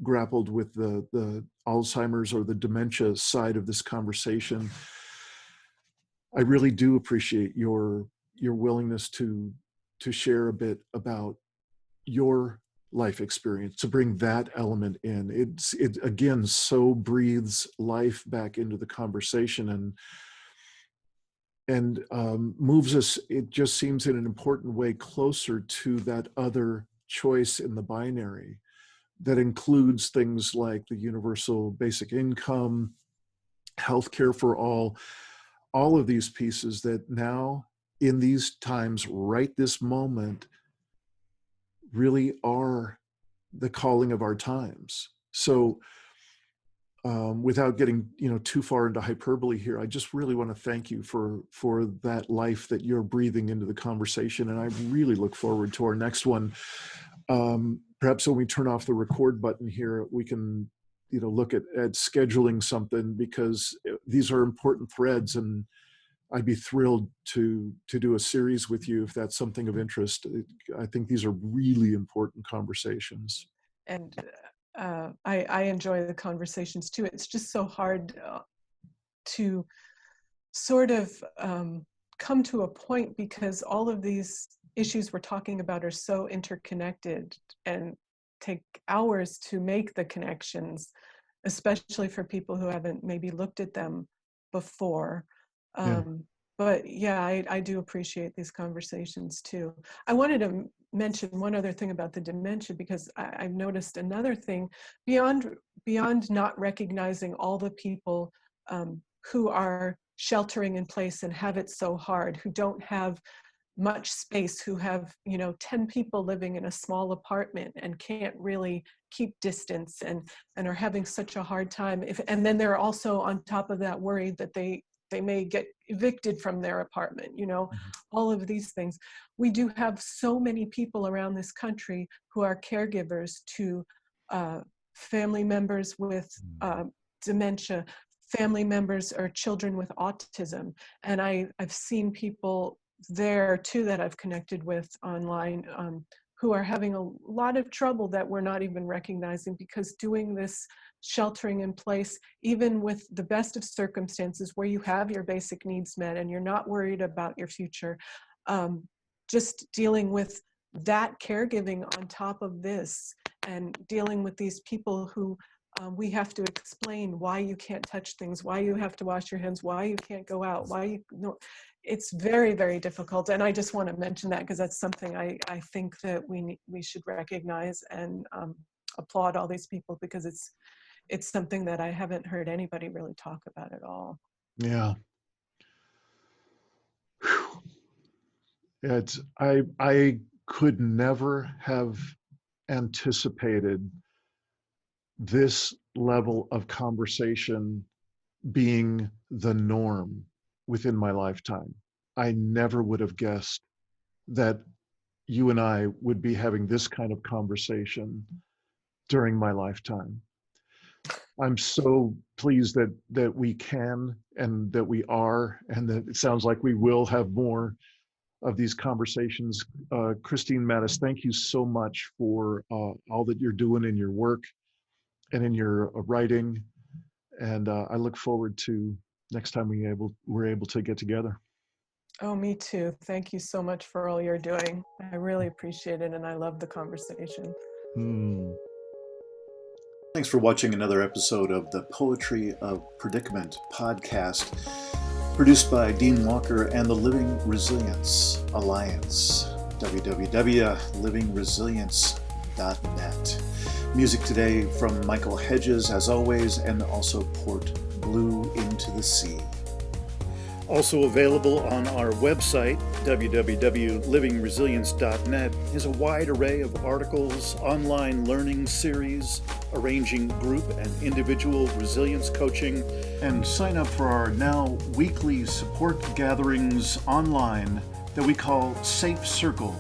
grappled with the Alzheimer's or the dementia side of this conversation, I really do appreciate your willingness to share a bit about your life experience, to bring that element in. It again so breathes life back into the conversation and moves us, it just seems, in an important way closer to that other choice in the binary that includes things like the universal basic income, healthcare for all of these pieces that now in these times, right this moment, really are the calling of our times. So without getting too far into hyperbole here, I just really want to thank you for that life that you're breathing into the conversation. And I really look forward to our next one. Perhaps when we turn off the record button here, we can look at scheduling something, because these are important threads, and I'd be thrilled to do a series with you if that's something of interest. I think these are really important conversations. And I enjoy the conversations too. It's just so hard to sort of come to a point, because all of these issues we're talking about are so interconnected and take hours to make the connections, especially for people who haven't maybe looked at them before. But yeah, I do appreciate these conversations too. I wanted to mention one other thing about the dementia, because I've noticed another thing beyond not recognizing all the people who are sheltering in place and have it so hard, who don't have much space, who have 10 people living in a small apartment and can't really keep distance and are having such a hard time. And then they're also on top of that worried that they may get evicted from their apartment, all of these things. We do have so many people around this country who are caregivers to family members with dementia, family members or children with autism. And I've seen people there too that I've connected with online, who are having a lot of trouble that we're not even recognizing, because doing this sheltering in place, even with the best of circumstances where you have your basic needs met and you're not worried about your future, just dealing with that caregiving on top of this, and dealing with these people who we have to explain why you can't touch things, why you have to wash your hands, why you can't go out, why you no. It's very, very difficult. And I just want to mention that because that's something I think that we should recognize and applaud all these people, because it's something that I haven't heard anybody really talk about at all. Yeah. Whew. It's I could never have anticipated this level of conversation being the norm within my lifetime. I never would have guessed that you and I would be having this kind of conversation during my lifetime. I'm so pleased that we can, and that we are, and that it sounds like we will have more of these conversations. Kristine Mattis, thank you so much for all that you're doing in your work and in your writing. And I look forward to next time we're able to get together. Oh, me too. Thank you so much for all you're doing. I really appreciate it, and I love the conversation. Thanks for watching another episode of the Poetry of Predicament podcast, produced by Dean Walker and the Living Resilience Alliance, www.livingresilience.net. Music today from Michael Hedges, as always, and also Port Blue Into the Sea. Also available on our website, www.livingresilience.net, is a wide array of articles, online learning series, arranging group and individual resilience coaching, and sign up for our now weekly support gatherings online that we call Safe Circle